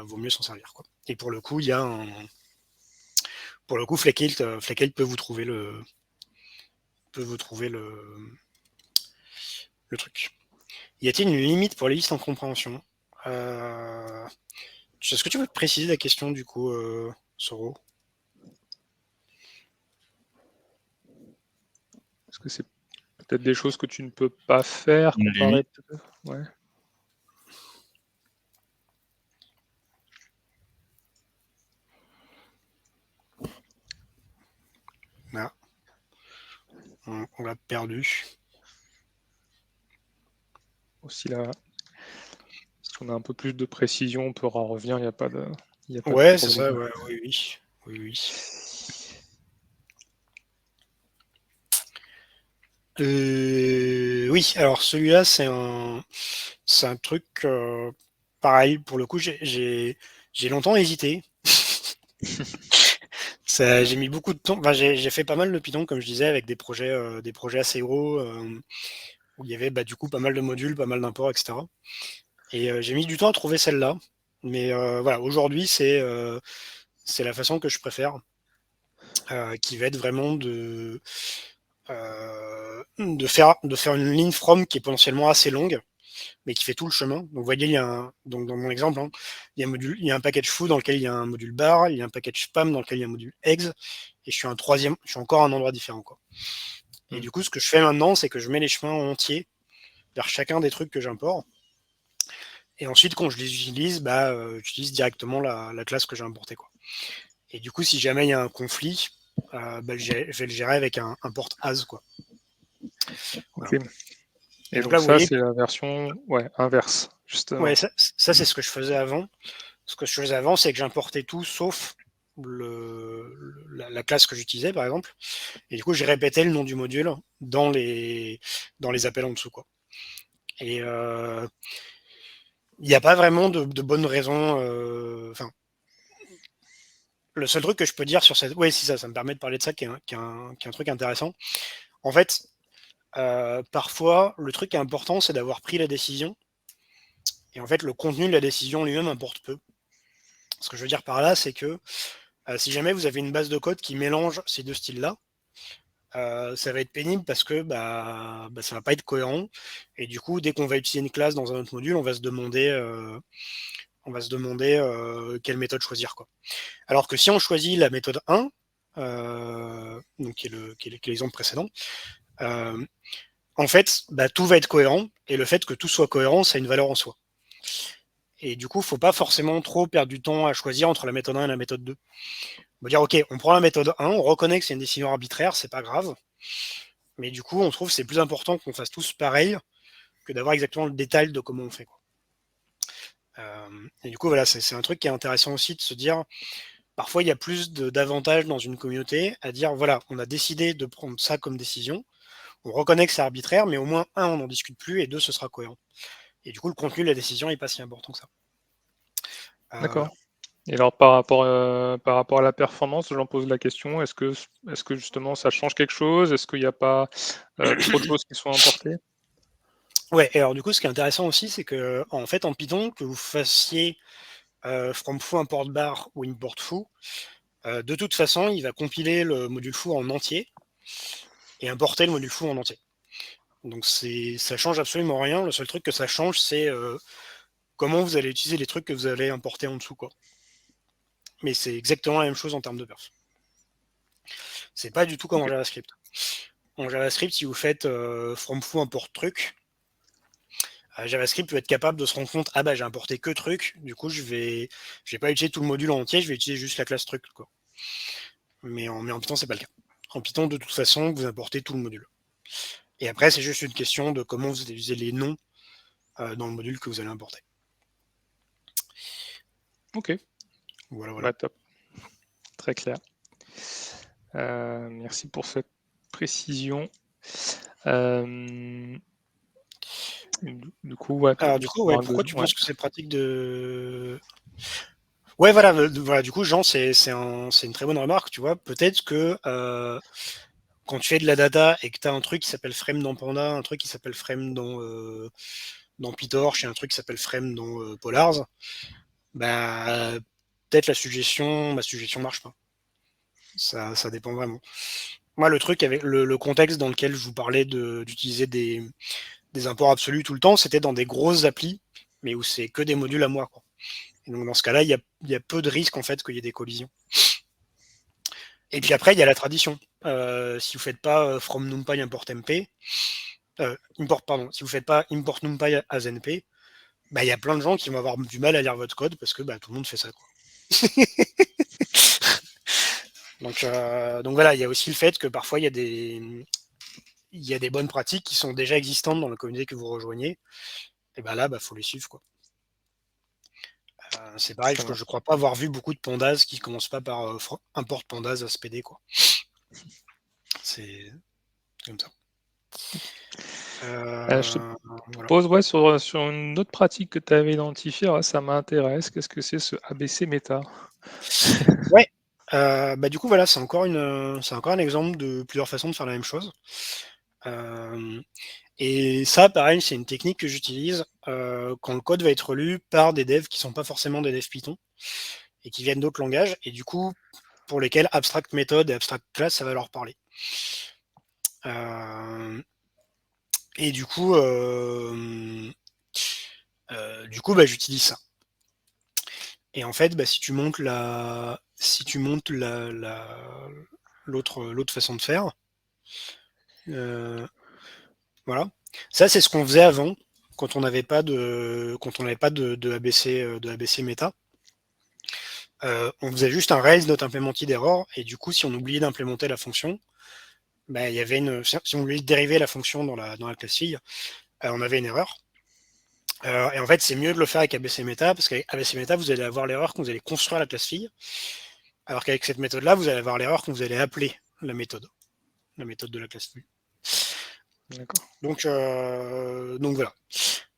vaut mieux s'en servir, quoi. Et pour le coup, Flakelt peut vous trouver le truc. Y a-t-il une limite pour les listes en compréhension? Est-ce que tu peux préciser la question du coup, Soro? Est-ce que c'est peut-être des choses que tu ne peux pas faire une comparé limite. peut-être? Ouais. Là. On l'a perdu. Aussi là, si on a un peu plus de précision, on pourra revenir, il n'y a pas de. Ouais, c'est ça, ouais, oui. Oui, alors celui-là, c'est un truc pareil. Pour le coup, j'ai longtemps hésité. J'ai mis beaucoup de temps. Enfin, j'ai fait pas mal de Python, comme je disais, avec des projets assez gros, où il y avait du coup pas mal de modules, pas mal d'imports, etc. Et j'ai mis du temps à trouver celle-là. Mais voilà, aujourd'hui, c'est la façon que je préfère, qui va être vraiment de faire une ligne from qui est potentiellement assez longue, mais qui fait tout le chemin. Donc vous voyez, donc dans mon exemple, hein, il y a un package foo dans lequel il y a un module bar, il y a un package spam dans lequel il y a un module eggs, et je suis encore à un endroit différent, quoi. Et du coup, ce que je fais maintenant, c'est que je mets les chemins entiers vers chacun des trucs que j'importe. Et ensuite, quand je les utilise, j'utilise directement la classe que j'ai importée, quoi. Et du coup, si jamais il y a un conflit, je vais le gérer avec un port as, quoi. Ok. Voilà. Et donc donc là, vous ça, voyez, c'est la version inverse, justement. ouais, ça c'est ce que je faisais avant. Ce que je faisais avant, c'est que j'importais tout sauf la classe que j'utilisais, par exemple. Et du coup, j'ai répété le nom du module dans les appels en dessous, quoi. Et il n'y a pas vraiment de bonne raison. Enfin, le seul truc que je peux dire sur cette... Oui, c'est ça, ça me permet de parler de ça, qui est un truc intéressant. En fait, parfois, le truc qui est important, c'est d'avoir pris la décision. Et en fait, le contenu de la décision lui-même importe peu. Ce que je veux dire par là, c'est que si jamais vous avez une base de code qui mélange ces deux styles-là, ça va être pénible parce que ça va pas être cohérent. Et du coup, dès qu'on va utiliser une classe dans un autre module, on va se demander quelle méthode choisir, quoi. Alors que si on choisit la méthode 1, donc qui est l'exemple précédent, en fait, tout va être cohérent, et le fait que tout soit cohérent, ça a une valeur en soi. Et du coup, il ne faut pas forcément trop perdre du temps à choisir entre la méthode 1 et la méthode 2. On va dire, ok, on prend la méthode 1, on reconnaît que c'est une décision arbitraire, c'est pas grave. Mais du coup, on trouve que c'est plus important qu'on fasse tous pareil que d'avoir exactement le détail de comment on fait, quoi. Et du coup, voilà, c'est un truc qui est intéressant aussi de se dire, parfois il y a plus d'avantages dans une communauté à dire, voilà, on a décidé de prendre ça comme décision, on reconnaît que c'est arbitraire, mais au moins, un, on n'en discute plus, et deux, ce sera cohérent. Et du coup, le contenu de la décision n'est pas si important que ça. D'accord. Voilà. Et alors par rapport à la performance, j'en pose la question, est-ce que justement ça change quelque chose? Est-ce qu'il n'y a pas trop de choses qui sont importées? Ouais, et alors du coup, ce qui est intéressant aussi, c'est que en fait, en Python, que vous fassiez from foo import bar ou import foo, de toute façon, il va compiler le module foo en entier et importer le module foo en entier. Donc ça change absolument rien. Le seul truc que ça change, c'est comment vous allez utiliser les trucs que vous allez importer en dessous, quoi. Mais c'est exactement la même chose en termes de perf. C'est pas du tout comme en Ok. JavaScript. En JavaScript, si vous faites from foo import truc, JavaScript peut être capable de se rendre compte, ah bah j'ai importé que truc, du coup je vais pas utiliser tout le module en entier, je vais utiliser juste la classe truc, quoi. Mais en Python, c'est pas le cas. En Python, de toute façon, vous importez tout le module. Et après, c'est juste une question de comment vous utilisez les noms dans le module que vous allez importer. Ok. Voilà, voilà. Bah, top. Très clair. Merci pour cette précision. Du coup, ouais, Alors du coup, ouais, pourquoi tu ouais. penses que c'est pratique de... Ouais, voilà, voilà, du coup, Jean, c'est une très bonne remarque, tu vois. Peut-être que quand tu fais de la data et que tu as un truc qui s'appelle frame dans Panda, un truc qui s'appelle frame dans PyTorch et un truc qui s'appelle frame dans Polars, bah, peut-être ma suggestion marche pas. Ça dépend vraiment. Moi, le truc avec le contexte dans lequel je vous parlais d'utiliser des imports absolus tout le temps, c'était dans des grosses applis, mais où c'est que des modules à moi, quoi. Et donc dans ce cas-là, il y a peu de risques en fait qu'il y ait des collisions. Et puis après, il y a la tradition. Si vous faites pas from numpy import mp, si vous faites pas import numpy as np, bah il y a plein de gens qui vont avoir du mal à lire votre code parce que bah, tout le monde fait ça, quoi. donc voilà, il y a aussi le fait que parfois il y a des bonnes pratiques qui sont déjà existantes dans la communauté que vous rejoignez. Et bah là, faut les suivre, quoi. C'est pareil, je ne crois pas avoir vu beaucoup de pandas qui commencent pas par import pandas à SPD, quoi. C'est comme ça. Je te propose, ouais, sur une autre pratique que tu avais identifiée, ouais, ça m'intéresse. Qu'est-ce que c'est ce ABC méta? Ouais. Du coup, voilà, c'est encore un exemple de plusieurs façons de faire la même chose. Et ça, pareil, c'est une technique que j'utilise quand le code va être lu par des devs qui sont pas forcément des devs Python et qui viennent d'autres langages, et du coup, pour lesquels abstract method et abstract class, ça va leur parler. Et du coup, j'utilise ça. Et en fait, si tu montes l'autre façon de faire, voilà. Ça, c'est ce qu'on faisait avant, quand on n'avait pas de ABC méta. On faisait juste un raise not implemented error, et du coup, si on oubliait d'implémenter la fonction, il y avait si on oubliait de dériver la fonction dans la classe fille, on avait une erreur. Et en fait, c'est mieux de le faire avec ABC Meta, parce qu'avec ABC Meta, vous allez avoir l'erreur quand vous allez construire la classe fille, alors qu'avec cette méthode-là, vous allez avoir l'erreur quand vous allez appeler la méthode de la classe fille. D'accord. Donc voilà.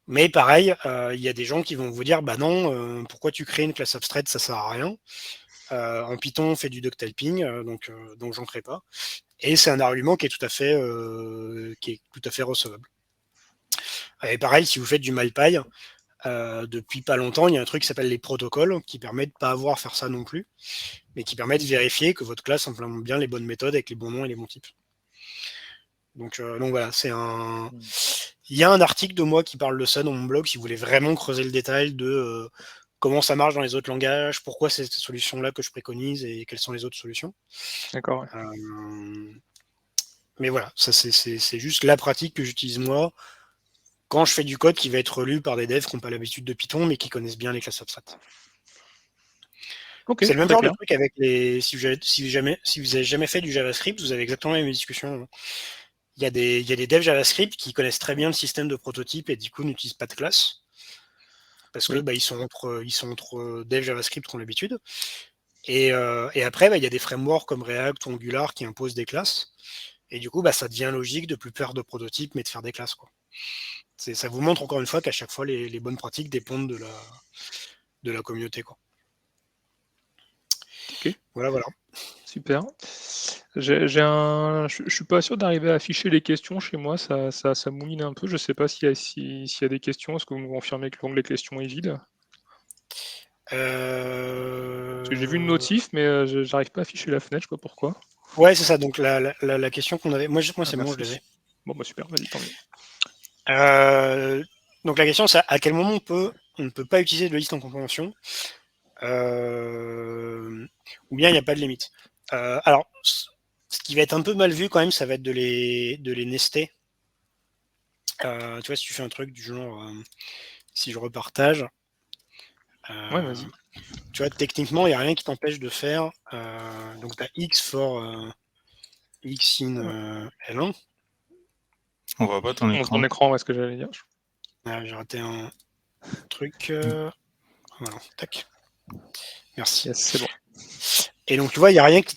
Mais pareil, il y a des gens qui vont vous dire, bah non, pourquoi tu crées une classe abstraite, ça sert à rien. En Python, on fait du duck typing, donc j'en crée pas. Et c'est un argument qui est tout à fait recevable. Et pareil, si vous faites du MyPy, depuis pas longtemps, il y a un truc qui s'appelle les protocoles qui permet de pas avoir à faire ça non plus, mais qui permet de vérifier que votre classe implémente bien les bonnes méthodes avec les bons noms et les bons types. Donc voilà, il y a un article de moi qui parle de ça dans mon blog si vous voulez vraiment creuser le détail de comment ça marche dans les autres langages, pourquoi c'est cette solution-là que je préconise et quelles sont les autres solutions. D'accord. Ouais. Mais voilà, ça c'est juste la pratique que j'utilise moi quand je fais du code qui va être lu par des devs qui n'ont pas l'habitude de Python, mais qui connaissent bien les classes abstraites. Ok, C'est le même très genre de clair. truc avec les. Si vous avez jamais fait du JavaScript, vous avez exactement la même discussion. Il y a des devs JavaScript qui connaissent très bien le système de prototype et du coup n'utilisent pas de classe. Parce que Oui. ils sont entre devs JavaScript qui ont l'habitude. Et après, il y a des frameworks comme React ou Angular qui imposent des classes. Et du coup, ça devient logique de plus faire de prototypes, mais de faire des classes, quoi. Ça vous montre encore une fois qu'à chaque fois, les bonnes pratiques dépendent de la communauté, quoi. Ok, Voilà. super. Je suis pas sûr d'arriver à afficher les questions chez moi, ça mouline un peu. Je sais pas s'il y a des questions. Est-ce que vous me confirmez que l'onglet questions est vide? Parce que j'ai vu une notif, mais j'arrive pas à afficher la fenêtre, je sais pas pourquoi. Ouais, c'est ça. Donc la question qu'on avait. Moi c'est bon, je Merci. les ai. Bon, bah super, vas-y, tant mieux. Donc la question, c'est à quel moment on ne peut pas utiliser de liste en compréhension, ou bien il n'y a pas de limite. Alors, ce qui va être un peu mal vu quand même, ça va être de les nester. Tu vois, si tu fais un truc du genre, si je repartage, Ouais, vas-y. tu vois, techniquement, il n'y a rien qui t'empêche de faire. Donc, tu as X for X in L1. On voit pas ton On ton écran. écran, ouais, ce que j'allais dire. J'ai raté un truc. Voilà, tac. Merci. Yes, c'est bon. Et donc, tu vois, il n'y a rien qui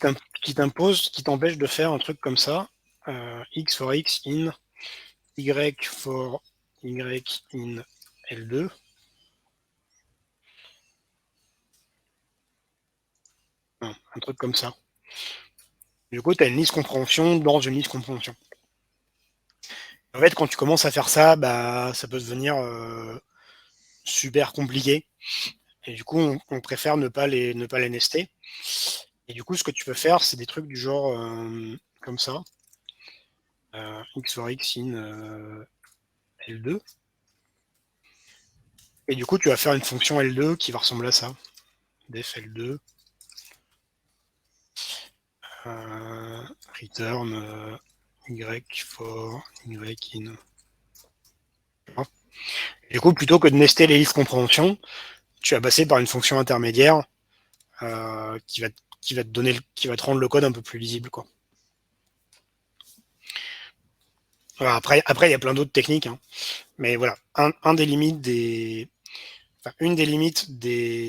t'impose, qui t'empêche de faire un truc comme ça. X for X in Y for Y in L2. Non, un truc comme ça. Du coup, tu as une liste compréhension dans une liste compréhension. En fait, quand tu commences à faire ça, ça peut devenir super compliqué. Et du coup, on préfère ne pas les nester. Et du coup, ce que tu peux faire, c'est des trucs du genre comme ça. X for X in L2. Et du coup, tu vas faire une fonction L2 qui va ressembler à ça. Def L2. Return Y for Y in. Et du coup, plutôt que de nester les listes compréhension, tu vas passer par une fonction intermédiaire qui va te rendre le code un peu plus lisible, quoi. Voilà, après, il y a plein d'autres techniques, hein. Mais voilà, une des limites des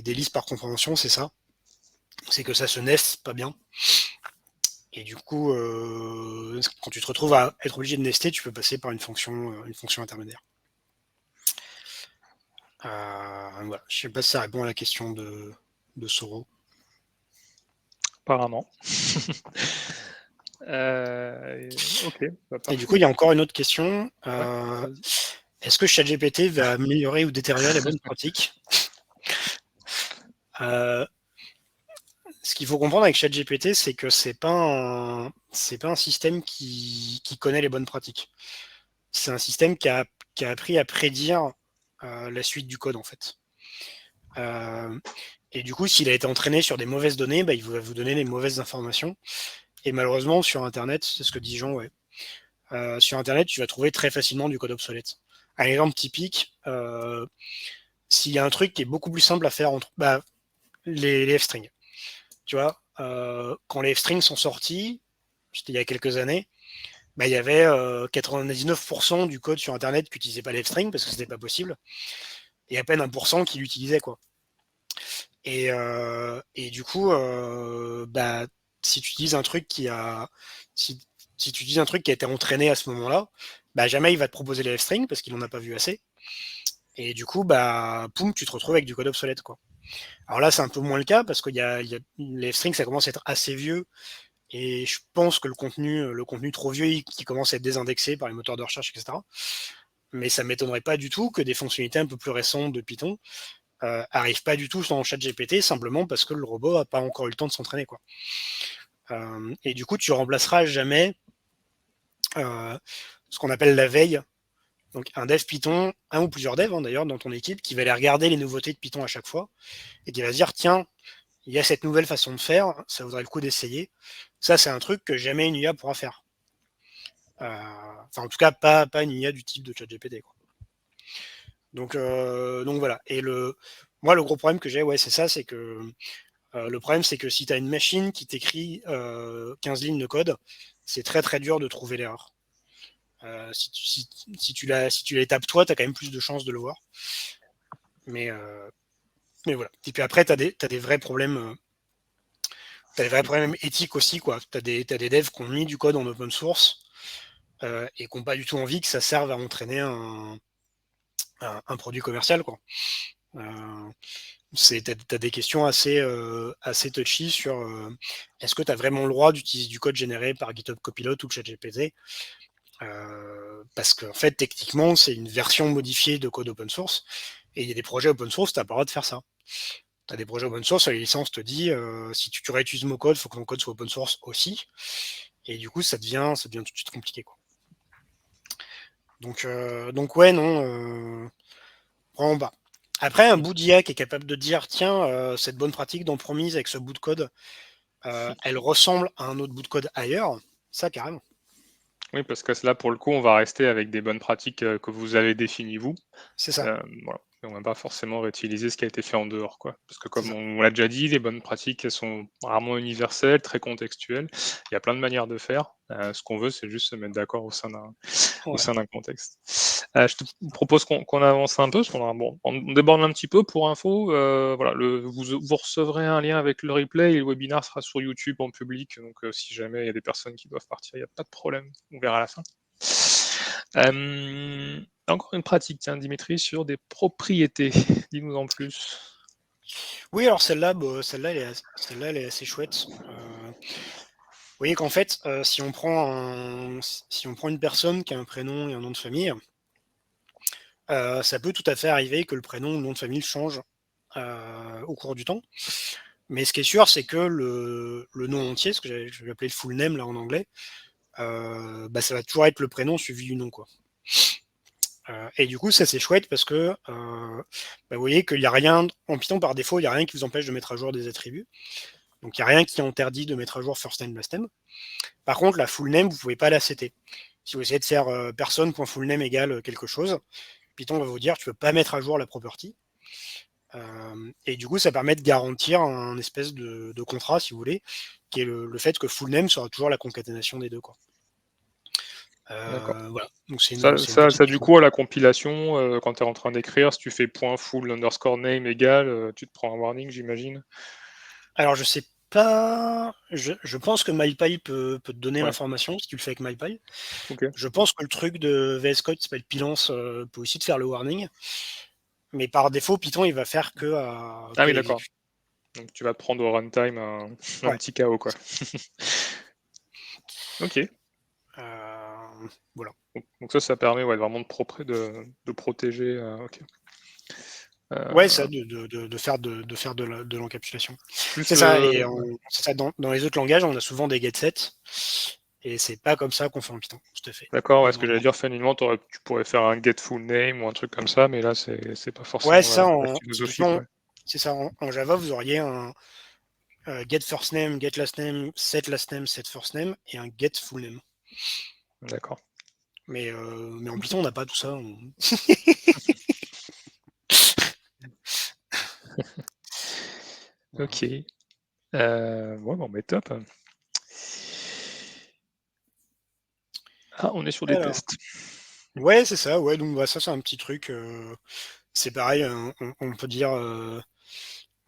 listes par compréhension, c'est ça. C'est que ça se neste pas bien. Et du coup, quand tu te retrouves à être obligé de nester, tu peux passer par une fonction intermédiaire. Voilà. Je sais pas si ça répond à la question de Soro. Apparemment. Ok, Et du coup, il y a encore une autre question. Ouais, Est-ce que ChatGPT va améliorer ou détériorer les bonnes pratiques? Ce qu'il faut comprendre avec ChatGPT, c'est que c'est pas un système qui connaît les bonnes pratiques. C'est un système qui a appris à prédire la suite du code, en fait. Et du coup, s'il a été entraîné sur des mauvaises données, il va vous donner les mauvaises informations. Et malheureusement, sur Internet, c'est ce que dit Jean, ouais. Sur Internet, tu vas trouver très facilement du code obsolète. Un exemple typique, s'il y a un truc qui est beaucoup plus simple à faire entre les f-strings. Tu vois, quand les f-strings sont sortis, c'était il y a quelques années, il y avait 99% du code sur Internet qui n'utilisait pas les f-strings parce que c'était pas possible, et à peine 1% qui l'utilisait, quoi. Et du coup, si tu utilises un truc si tu utilises un truc qui a été entraîné à ce moment-là, jamais il va te proposer les f-strings parce qu'il en a pas vu assez. Et du coup, poum, tu te retrouves avec du code obsolète, quoi. Alors là, c'est un peu moins le cas parce que les f-strings, ça commence à être assez vieux. Et je pense que le contenu trop vieux, qui commence à être désindexé par les moteurs de recherche, etc. Mais ça m'étonnerait pas du tout que des fonctionnalités un peu plus récentes de Python arrivent pas du tout dans ChatGPT, simplement parce que le robot a pas encore eu le temps de s'entraîner, quoi. Et du coup, tu remplaceras jamais ce qu'on appelle la veille. Donc un dev Python, un ou plusieurs devs d'ailleurs dans ton équipe, qui va aller regarder les nouveautés de Python à chaque fois et qui va se dire tiens, il y a cette nouvelle façon de faire, ça vaudrait le coup d'essayer. Ça, c'est un truc que jamais une IA pourra faire. En tout cas, pas une IA du type de ChatGPT, quoi. Donc voilà. Et moi, le gros problème que j'ai, c'est ça, c'est que le problème, c'est que si tu as une machine qui t'écrit 15 lignes de code, c'est très très dur de trouver l'erreur. Si tu les tapes toi, tu as quand même plus de chances de le voir. Mais voilà. Et puis après, tu as des vrais problèmes. T'as des vrais problèmes éthiques aussi, quoi. T'as des devs qui ont mis du code en open source et qui n'ont pas du tout envie que ça serve à entraîner un produit commercial, quoi. T'as des questions assez touchy sur est-ce que tu as vraiment le droit d'utiliser du code généré par GitHub Copilot ou ChatGPT, parce qu'en fait, techniquement, c'est une version modifiée de code open source, et il y a des projets open source, tu n'as pas le droit de faire ça. Tu as des projets open source, la licence te dit si tu réutilises mon code, il faut que mon code soit open source aussi. Et du coup, ça devient tout de suite compliqué, quoi. Donc ouais, non, vraiment pas. Après, un bout d'IA qui est capable de dire tiens, cette bonne pratique dans Promise avec ce bout de code, elle ressemble à un autre bout de code ailleurs, ça carrément. Oui, parce que là, pour le coup, on va rester avec des bonnes pratiques que vous avez définies, vous. C'est ça. Voilà. Et on va pas forcément réutiliser ce qui a été fait en dehors, quoi. Parce que C'est comme ça. on l'a déjà dit, les bonnes pratiques, elles sont rarement universelles, très contextuelles. Il y a plein de manières de faire. Ce qu'on veut, c'est juste se mettre d'accord au sein d'un contexte. Je te propose qu'on avance un peu, parce on déborde un petit peu pour info. Voilà, vous recevrez un lien avec le replay et le webinaire sera sur YouTube en public. Donc, si jamais il y a des personnes qui doivent partir, il n'y a pas de problème. On verra à la fin. Encore une pratique, tiens, Dimitri, sur des propriétés. Dis-nous en plus. Oui, alors celle-là, elle est assez chouette. Vous voyez qu'en fait, si on prend une personne qui a un prénom et un nom de famille, ça peut tout à fait arriver que le prénom ou le nom de famille change au cours du temps. Mais ce qui est sûr, c'est que le nom entier, ce que je vais appeler le full name là en anglais, ça va toujours être le prénom suivi du nom, quoi. Et du coup, ça c'est chouette parce que vous voyez qu'il n'y a rien en Python par défaut, il n'y a rien qui vous empêche de mettre à jour des attributs. Donc il n'y a rien qui interdit de mettre à jour first name, last name. Par contre, la full name, vous ne pouvez pas la setter. Si vous essayez de faire personne.fullname égale quelque chose, Python va vous dire tu ne peux pas mettre à jour la property. Et du coup, ça permet de garantir un espèce de contrat, si vous voulez, qui est le fait que full name sera toujours la concaténation des deux, quoi. D'accord. Voilà. Donc c'est une Ça, du petite... coup, à la compilation, quand tu es en train d'écrire, si tu fais .full underscore name égale, tu te prends un warning, j'imagine. Alors, je sais pas. Je pense que MyPy peut te donner Ouais. l'information si tu le fais avec MyPy. Ok. Je pense que le truc de VS Code qui s'appelle Pilance peut aussi te faire le warning. Mais par défaut, Python, il va faire que Ah oui, d'accord. l'exécution. Donc tu vas te prendre au runtime un Ouais. petit KO, quoi. Ok. Voilà. Donc ça permet vraiment de protéger. Ok. Ouais, ça, de faire de l'encapsulation. Plus C'est ça. Et c'est ça, dans les autres langages, on a souvent des get-sets. Et c'est pas comme ça qu'on fait en Python, tout à fait. D'accord, ce que j'allais dire, finalement, tu pourrais faire un get full name ou un truc comme ça, mais là, c'est pas Ouais, forcément ça, la philosophie, typiquement, quoi. c'est ça. En Java, vous auriez un get first name, get last name, set last name, set first name, et un get full name. D'accord. Mais en Python, on n'a pas tout ça. Ok. Mais top. Ah, on est sur des Alors, tests. ouais, c'est ça. Ouais, donc ça, c'est un petit truc. C'est pareil. On peut dire,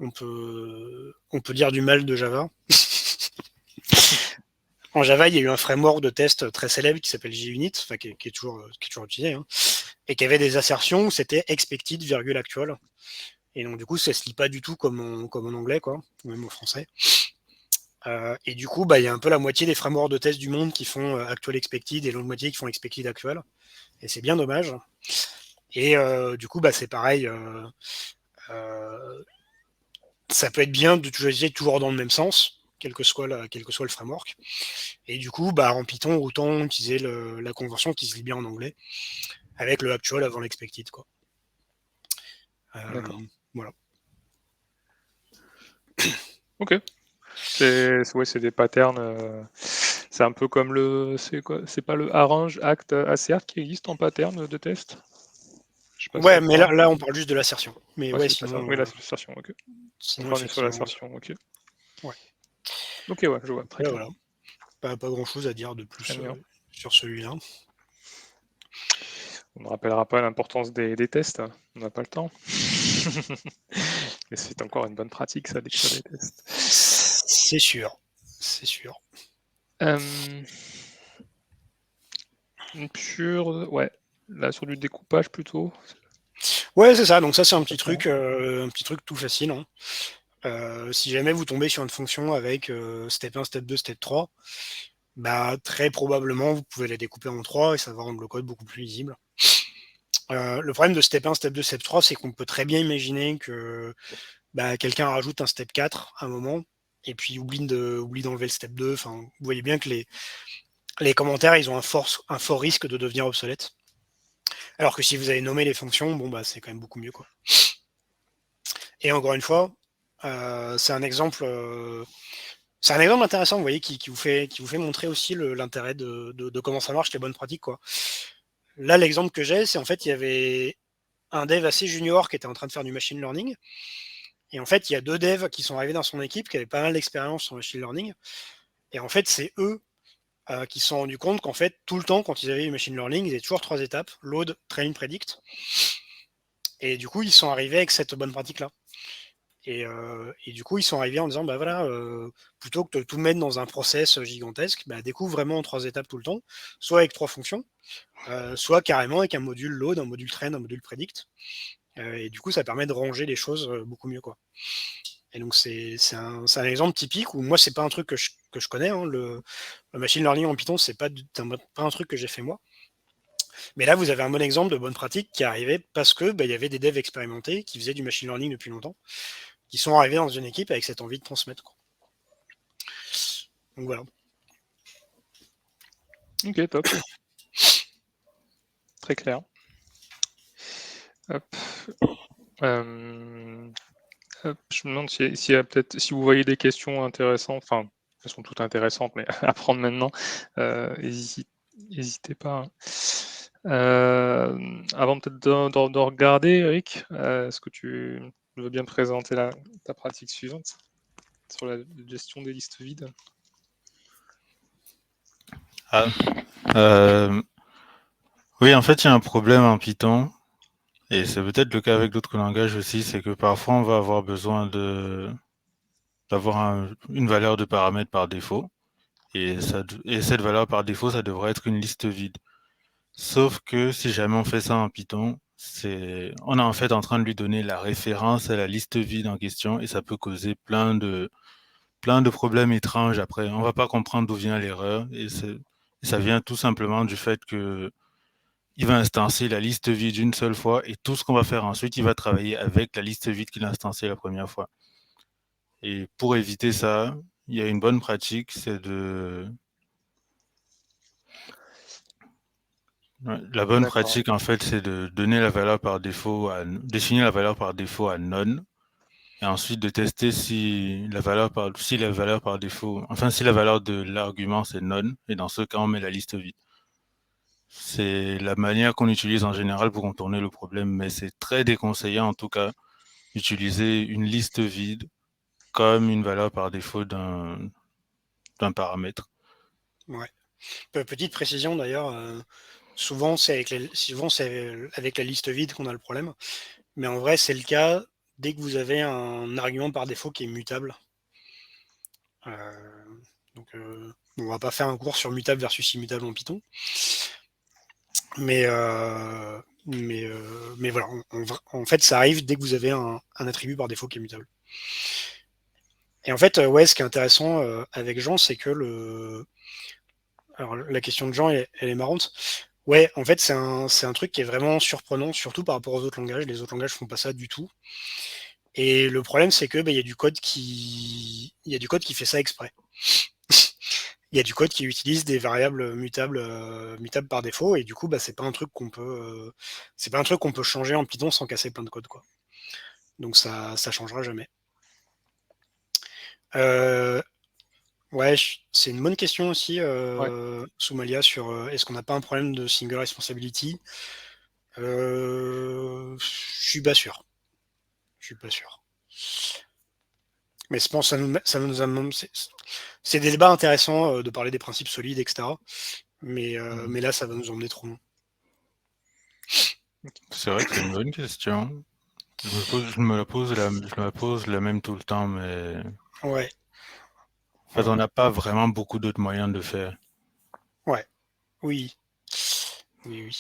on peut dire du mal de Java. En Java, il y a eu un framework de test très célèbre qui s'appelle JUnit, enfin, qui est toujours utilisé, hein, et qui avait des assertions où c'était expected, virgule actual. Et donc, du coup, ça se lit pas du tout comme en anglais, quoi, ou même au français. Et du coup, il y a un peu la moitié des frameworks de test du monde qui font actual expected et l'autre moitié qui font expected actual. Et c'est bien dommage. Et du coup, c'est pareil. Ça peut être bien d'utiliser toujours dans le même sens, quel que soit le framework. Et du coup, en Python, autant utiliser la convention qui se lit bien en anglais, avec le actual avant l'expected, quoi. D'accord. Voilà. Ok. C'est des patterns. C'est un peu comme c'est quoi? C'est pas le arrange, act, assert qui existe en pattern de test? Je sais pas si Ouais, ça mais parle. là, on parle juste de l'assertion. Mais Ouais, ouais, c'est ça. sinon, Oui, l'assertion, ok. sinon Donc on est sur effectivement, l'assertion, ok. ouais. Ok, ouais, je vois, très Là, clair. voilà. Pas grand-chose à dire de Très plus bien. sur celui-là. On ne rappellera pas l'importance des tests, on n'a pas le temps. Mais c'est encore une bonne pratique, ça, d'écrire des tests. C'est sûr, c'est sûr. Ouais, là sur du découpage plutôt. Ouais, c'est ça. Donc ça, c'est un petit truc tout facile, hein. Si jamais vous tombez sur une fonction avec step 1, step 2, step 3, bah, très probablement, vous pouvez la découper en 3 et ça va rendre le code beaucoup plus lisible. Le problème de step 1, step 2, step 3, c'est qu'on peut très bien imaginer que quelqu'un rajoute un step 4 à un moment et puis oublie d'enlever le step 2. Enfin, vous voyez bien que les commentaires, ils ont un fort risque de devenir obsolètes. Alors que si vous avez nommé les fonctions, bon, bah, c'est quand même beaucoup mieux, quoi. Et encore une fois, c'est un exemple intéressant, vous voyez, qui vous fait montrer aussi l'intérêt de comment ça marche, les bonnes pratiques, quoi. Là, l'exemple que j'ai, c'est en fait, il y avait un dev assez junior qui était en train de faire du machine learning. Et en fait, il y a 2 devs qui sont arrivés dans son équipe qui avaient pas mal d'expérience en machine learning. Et en fait, c'est eux qui se sont rendus compte qu'en fait, tout le temps, quand ils avaient du machine learning, ils avaient toujours 3 étapes: load, train, predict. Et du coup, ils sont arrivés avec cette bonne pratique-là. Et du coup, ils sont arrivés en disant, bah voilà, plutôt que de tout mettre dans un process gigantesque, découvre vraiment en 3 étapes tout le temps, soit avec 3 fonctions, soit carrément avec un module load, un module train, un module predict. Et du coup, ça permet de ranger les choses beaucoup mieux, quoi. Et donc, c'est un exemple typique où moi, c'est pas un truc que je connais, hein. Le machine learning en Python, c'est pas un truc que j'ai fait moi. Mais là, vous avez un bon exemple de bonne pratique qui est arrivé parce que il y avait des devs expérimentés qui faisaient du machine learning depuis longtemps, qui sont arrivés dans une équipe avec cette envie de transmettre, quoi. Donc voilà. Ok, top. Très clair. Hop. Je me demande s'il y a peut-être, si vous voyez des questions intéressantes, enfin, elles sont toutes intéressantes, mais à prendre maintenant, n'hésitez pas, hein. Avant peut-être de regarder, Eric, est-ce que tu veux bien présenter ta pratique suivante sur la gestion des listes vides? Oui, en fait, il y a un problème en Python, et c'est peut-être le cas avec d'autres langages aussi, c'est que parfois on va avoir besoin d'avoir une valeur de paramètre par défaut, et cette valeur par défaut, ça devrait être une liste vide. Sauf que si jamais on fait ça en Python, on est en fait en train de lui donner la référence à la liste vide en question, et ça peut causer plein de problèmes étranges après. On va pas comprendre d'où vient l'erreur, et ça vient tout simplement du fait que il va instancier la liste vide une seule fois, et tout ce qu'on va faire ensuite, il va travailler avec la liste vide qu'il a instanciée la première fois. Et pour éviter ça, il y a une bonne pratique, la bonne D'accord. pratique, en fait, c'est de donner la valeur par défaut définir la valeur par défaut à none, et ensuite de tester si la valeur par défaut, enfin, si la valeur de l'argument c'est none, et dans ce cas, on met la liste vide. C'est la manière qu'on utilise en général pour contourner le problème, mais c'est très déconseillé en tout cas d'utiliser une liste vide comme une valeur par défaut d'un paramètre. Ouais. Petite précision d'ailleurs, souvent c'est avec la liste vide qu'on a le problème. Mais en vrai, c'est le cas dès que vous avez un argument par défaut qui est mutable. Donc, on va pas faire un cours sur mutable versus immutable en Python. Mais voilà, en fait, ça arrive dès que vous avez un attribut par défaut qui est mutable. Et en fait, ouais, ce qui est intéressant avec Jean, c'est que alors la question de Jean, elle est marrante. Ouais, en fait, c'est un truc qui est vraiment surprenant, surtout par rapport aux autres langages. Les autres langages font pas ça du tout. Et le problème, c'est que il y a du code qui fait ça exprès. Il y a du code qui utilise des variables mutables par défaut, et du coup, c'est pas un truc qu'on peut changer en Python sans casser plein de code, quoi. Donc ça changera jamais. Ouais, c'est une bonne question aussi, Ouais. Soumalia, sur est-ce qu'on n'a pas un problème de single responsibility. Je suis pas sûr. Mais je pense que ça nous amène. C'est des débats intéressants de parler des principes solides, etc. Mais là, ça va nous emmener trop loin. C'est vrai que c'est une bonne question. Je me la pose la même tout le temps, mais Ouais, en fait, on n'a pas vraiment beaucoup d'autres moyens de faire. ouais, oui. Oui.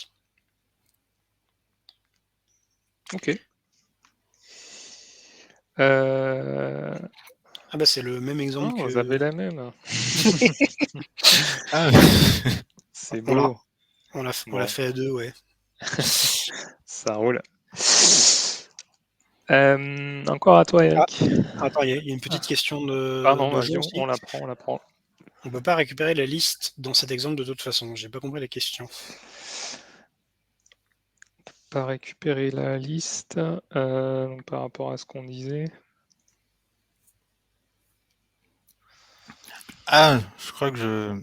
Ok. Ah bah c'est le même exemple Oh, que. vous avez la même. Ah, C'est On l'a, beau. on l'a Bon, fait à deux, ouais. ça roule. Encore à toi, Ah, Eric. attends, il y a une Ah, petite question de pardon, Joe vas-y, aussi. on la prend, on la prend. On peut pas récupérer la liste dans cet exemple de toute façon. J'ai pas compris la question. Pas récupérer la liste donc par rapport à ce qu'on disait. ah, je crois que je.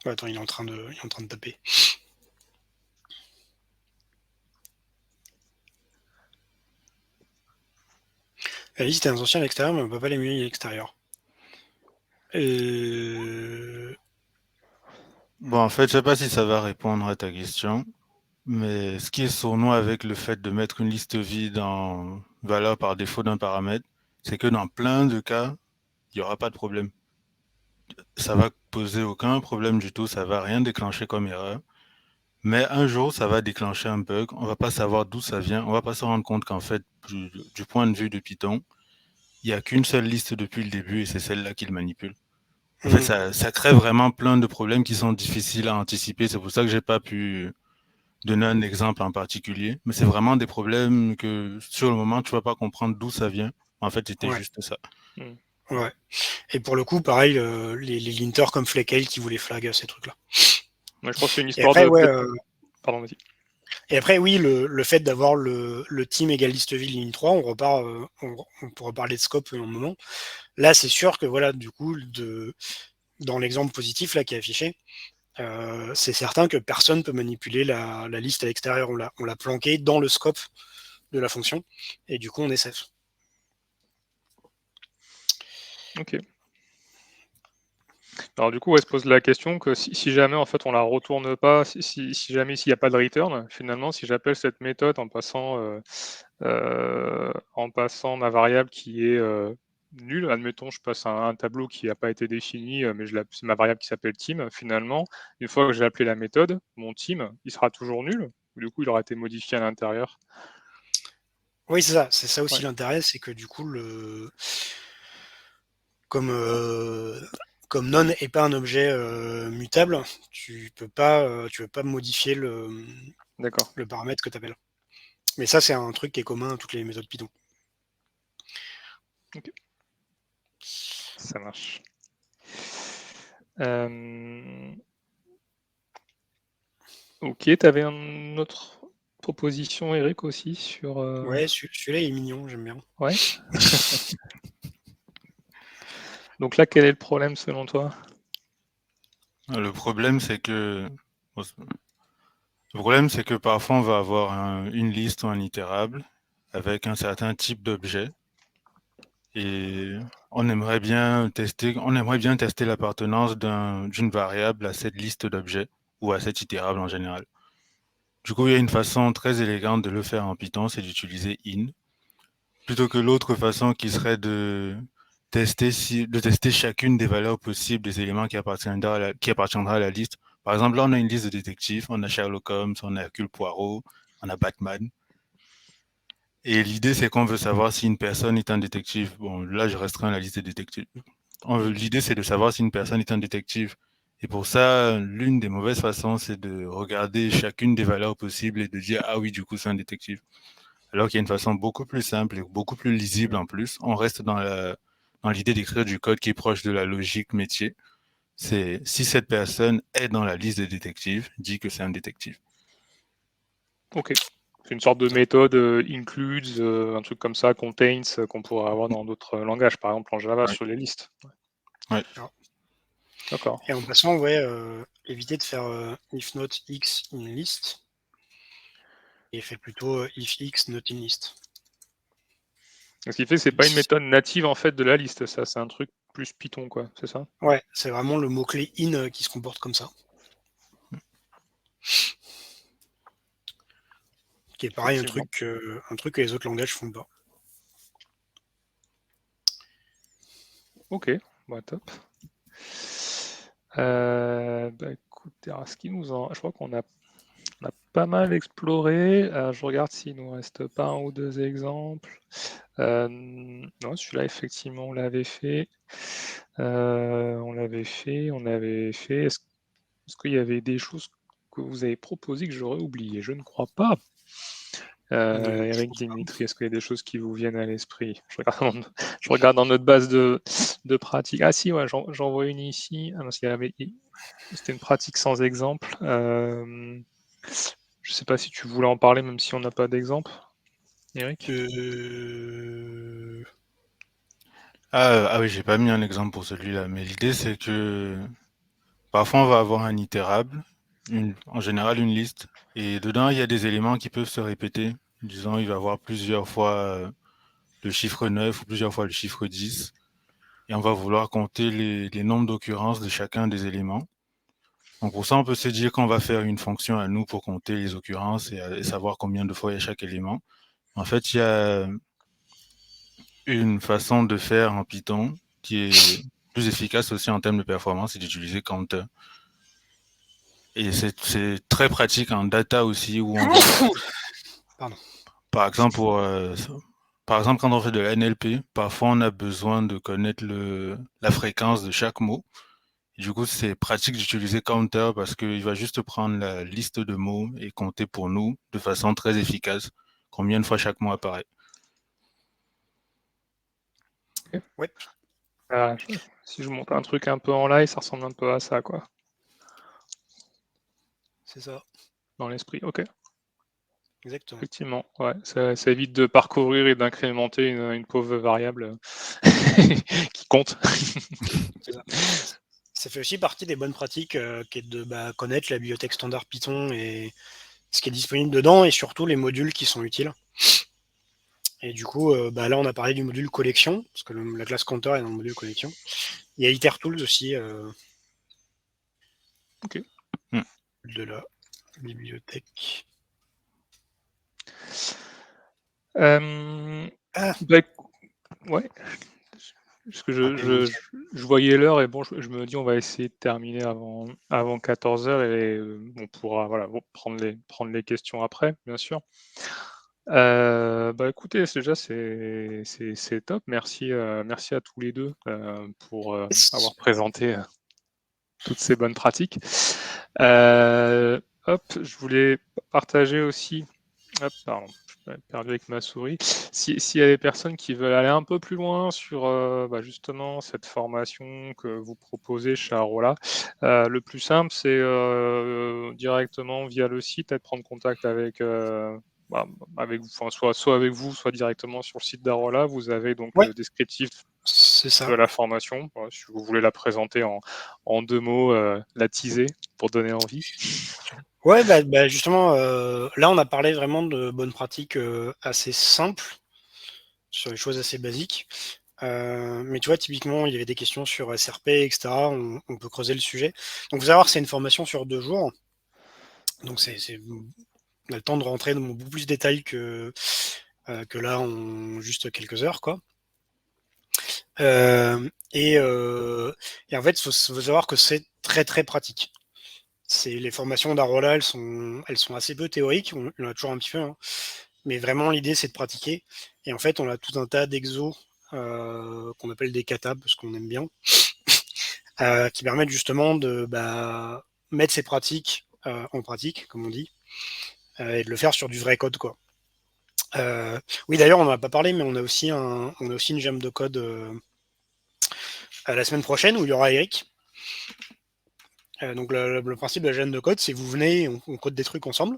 Ouais, attends, il est en train de taper. La liste est ancienne à l'extérieur, mais on peut pas l'émuler à l'extérieur. Bon, en fait, je sais pas si ça va répondre à ta question, mais ce qui est sournois avec le fait de mettre une liste vide en valeur par défaut d'un paramètre, c'est que dans plein de cas, il n'y aura pas de problème. Ça va poser aucun problème du tout, ça va rien déclencher comme erreur. Mais un jour, ça va déclencher un bug, on va pas savoir d'où ça vient, on va pas se rendre compte qu'en fait, du point de vue de Python, il y a qu'une seule liste depuis le début et c'est celle-là qu'il manipule. En fait, Hmm, ça crée vraiment plein de problèmes qui sont difficiles à anticiper. C'est pour ça que j'ai pas pu donner un exemple en particulier. Mais c'est vraiment des problèmes que, sur le moment, tu vas pas comprendre d'où ça vient. En fait, c'était ouais, juste ça. ouais. Et pour le coup, pareil, les linters comme Fleckel qui voulaient flag ces trucs-là. Moi, je pense que c'est une Et histoire après, de ouais. peut-être. Pardon, vas-y. Et après, oui, le fait d'avoir le team égal listeville ligne 3, on repart, on pourra parler de scope un moment. Là, c'est sûr que voilà, du coup, dans l'exemple positif là qui est affiché, c'est certain que personne peut manipuler la liste à l'extérieur. On l'a planqué dans le scope de la fonction, et du coup, on est safe. Ok. Alors du coup, elle se pose la question que si jamais en fait on la retourne pas, si jamais s'il n'y a pas de return, finalement, si j'appelle cette méthode en passant ma variable qui est nulle, admettons, je passe un tableau qui n'a pas été défini, mais c'est ma variable qui s'appelle team. Finalement, une fois que j'ai appelé la méthode, mon team, il sera toujours nul. Du coup, il aura été modifié à l'intérieur. Oui, c'est ça aussi Ouais. l'intérêt, c'est que du coup, comme comme non est pas un objet mutable, tu peux pas modifier D'accord. le paramètre que tu appelles. Mais ça, c'est un truc qui est commun à toutes les méthodes Python. Ok. Ça marche. Euh, Ok, tu avais une autre proposition, Eric, aussi sur. Ouais, celui-là il est mignon, j'aime bien. Ouais. Donc là, quel est le problème selon toi? Le problème, c'est que, le problème, c'est que parfois, on va avoir une liste ou un itérable avec un certain type d'objet et on aimerait bien tester l'appartenance d'une variable à cette liste d'objets ou à cet itérable en général. Du coup, il y a une façon très élégante de le faire en Python, c'est d'utiliser in, plutôt que l'autre façon qui serait de tester chacune des valeurs possibles des éléments qui appartiendra à la liste. Par exemple, là, on a une liste de détectives, on a Sherlock Holmes, on a Hercule Poirot, on a Batman. Et l'idée, c'est qu'on veut savoir si une personne est un détective. Bon, là, je restreins la liste des détectives. L'idée, c'est de savoir si une personne est un détective. Et pour ça, l'une des mauvaises façons, c'est de regarder chacune des valeurs possibles et de dire, ah oui, du coup, c'est un détective. Alors qu'il y a une façon beaucoup plus simple et beaucoup plus lisible en plus. On reste dans l'idée d'écrire du code qui est proche de la logique métier. C'est si cette personne est dans la liste des détectives, dit que c'est un détective. Ok. C'est une sorte de méthode includes, un truc comme ça, contains, qu'on pourrait avoir dans d'autres langages, par exemple en Java Ouais. sur les listes. Ouais. D'accord. Et en passant, ouais, éviter de faire if not x in list. il fait plutôt if x not in list. Ce qui fait que c'est pas une méthode native en fait de la liste, ça, c'est un truc plus Python, quoi, c'est ça? Ouais, c'est vraiment le mot-clé in qui se comporte comme ça. Qui est pareil, un truc que les autres langages font pas. Ok, bah top. Écoutez, alors, je crois qu'on a pas mal exploré. Je regarde s'il nous reste pas un ou deux exemples. Non, celui-là, effectivement, on l'avait fait. On l'avait fait. Est-ce qu'il y avait des choses que vous avez proposées que j'aurais oubliées? Je ne crois pas. Eric Dimitri, est-ce qu'il y a des choses qui vous viennent à l'esprit? Je regarde dans notre base de pratique. Ah si, ouais, j'en vois une ici. Ah non, c'était une pratique sans exemple. Je ne sais pas si tu voulais en parler, même si on n'a pas d'exemple, Eric. Ah oui, j'ai pas mis un exemple pour celui-là, mais l'idée c'est que parfois on va avoir un itérable, en général une liste, et dedans il y a des éléments qui peuvent se répéter. Disons, il va y avoir plusieurs fois le chiffre 9 ou plusieurs fois le chiffre 10, et on va vouloir compter les nombres d'occurrences de chacun des éléments. Donc pour ça, on peut se dire qu'on va faire une fonction à nous pour compter les occurrences et savoir combien de fois il y a chaque élément. En fait, il y a une façon de faire en Python qui est plus efficace aussi en termes de performance, c'est d'utiliser counter. Et c'est très pratique en data aussi, où on va, Pardon. par exemple, quand on fait de la NLP, parfois on a besoin de connaître la fréquence de chaque mot. Du coup, c'est pratique d'utiliser counter parce qu'il va juste prendre la liste de mots et compter pour nous de façon très efficace combien de fois chaque mot apparaît. Okay. Ouais. Si je monte un truc un peu en live, ça ressemble un peu à ça, quoi. C'est ça. Dans l'esprit, ok. Exactement. Effectivement, ouais, ça évite de parcourir et d'incrémenter une pauvre variable qui compte. C'est ça. Ça fait aussi partie des bonnes pratiques qui est de connaître la bibliothèque standard Python et ce qui est disponible dedans et surtout les modules qui sont utiles. Et du coup, là, on a parlé du module collection, parce que la classe counter est dans le module collection. Il y a IterTools aussi Ok. de la bibliothèque. Ouais. Parce que je voyais l'heure et bon, je me dis on va essayer de terminer avant 14h et on pourra prendre les questions après, bien sûr. Écoutez, déjà c'est top. Merci à tous les deux pour avoir présenté toutes ces bonnes pratiques. Je voulais partager aussi. Hop, pardon, je suis perdu avec ma souris. S'il y a des personnes qui veulent aller un peu plus loin sur justement cette formation que vous proposez chez Arola, le plus simple, c'est directement via le site, être prendre contact avec vous, soit avec vous, soit directement sur le site d'Arola. Vous avez donc le descriptif de la formation. Si vous voulez la présenter en 2 mots, la teaser pour donner envie. Ouais, justement, là, on a parlé vraiment de bonnes pratiques assez simples, sur les choses assez basiques. Mais tu vois, typiquement, il y avait des questions sur SRP, etc. On peut creuser le sujet. Donc, vous allez voir, c'est une formation sur 2 jours. Donc, on a le temps de rentrer dans beaucoup plus de détails que là en juste quelques heures, quoi. Et en fait, faut savoir que c'est très très pratique. Les formations d'Arola, elles sont assez peu théoriques, on en a toujours un petit peu, hein. Mais vraiment l'idée c'est de pratiquer. Et en fait, on a tout un tas d'exos qu'on appelle des katas parce qu'on aime bien, qui permettent justement de mettre ces pratiques en pratique, comme on dit, et de le faire sur du vrai code, quoi. Oui, d'ailleurs, on n'en a pas parlé, mais on a aussi une jam de code la semaine prochaine où il y aura Eric. Donc le principe de la jam de code, c'est que vous venez, on code des trucs ensemble,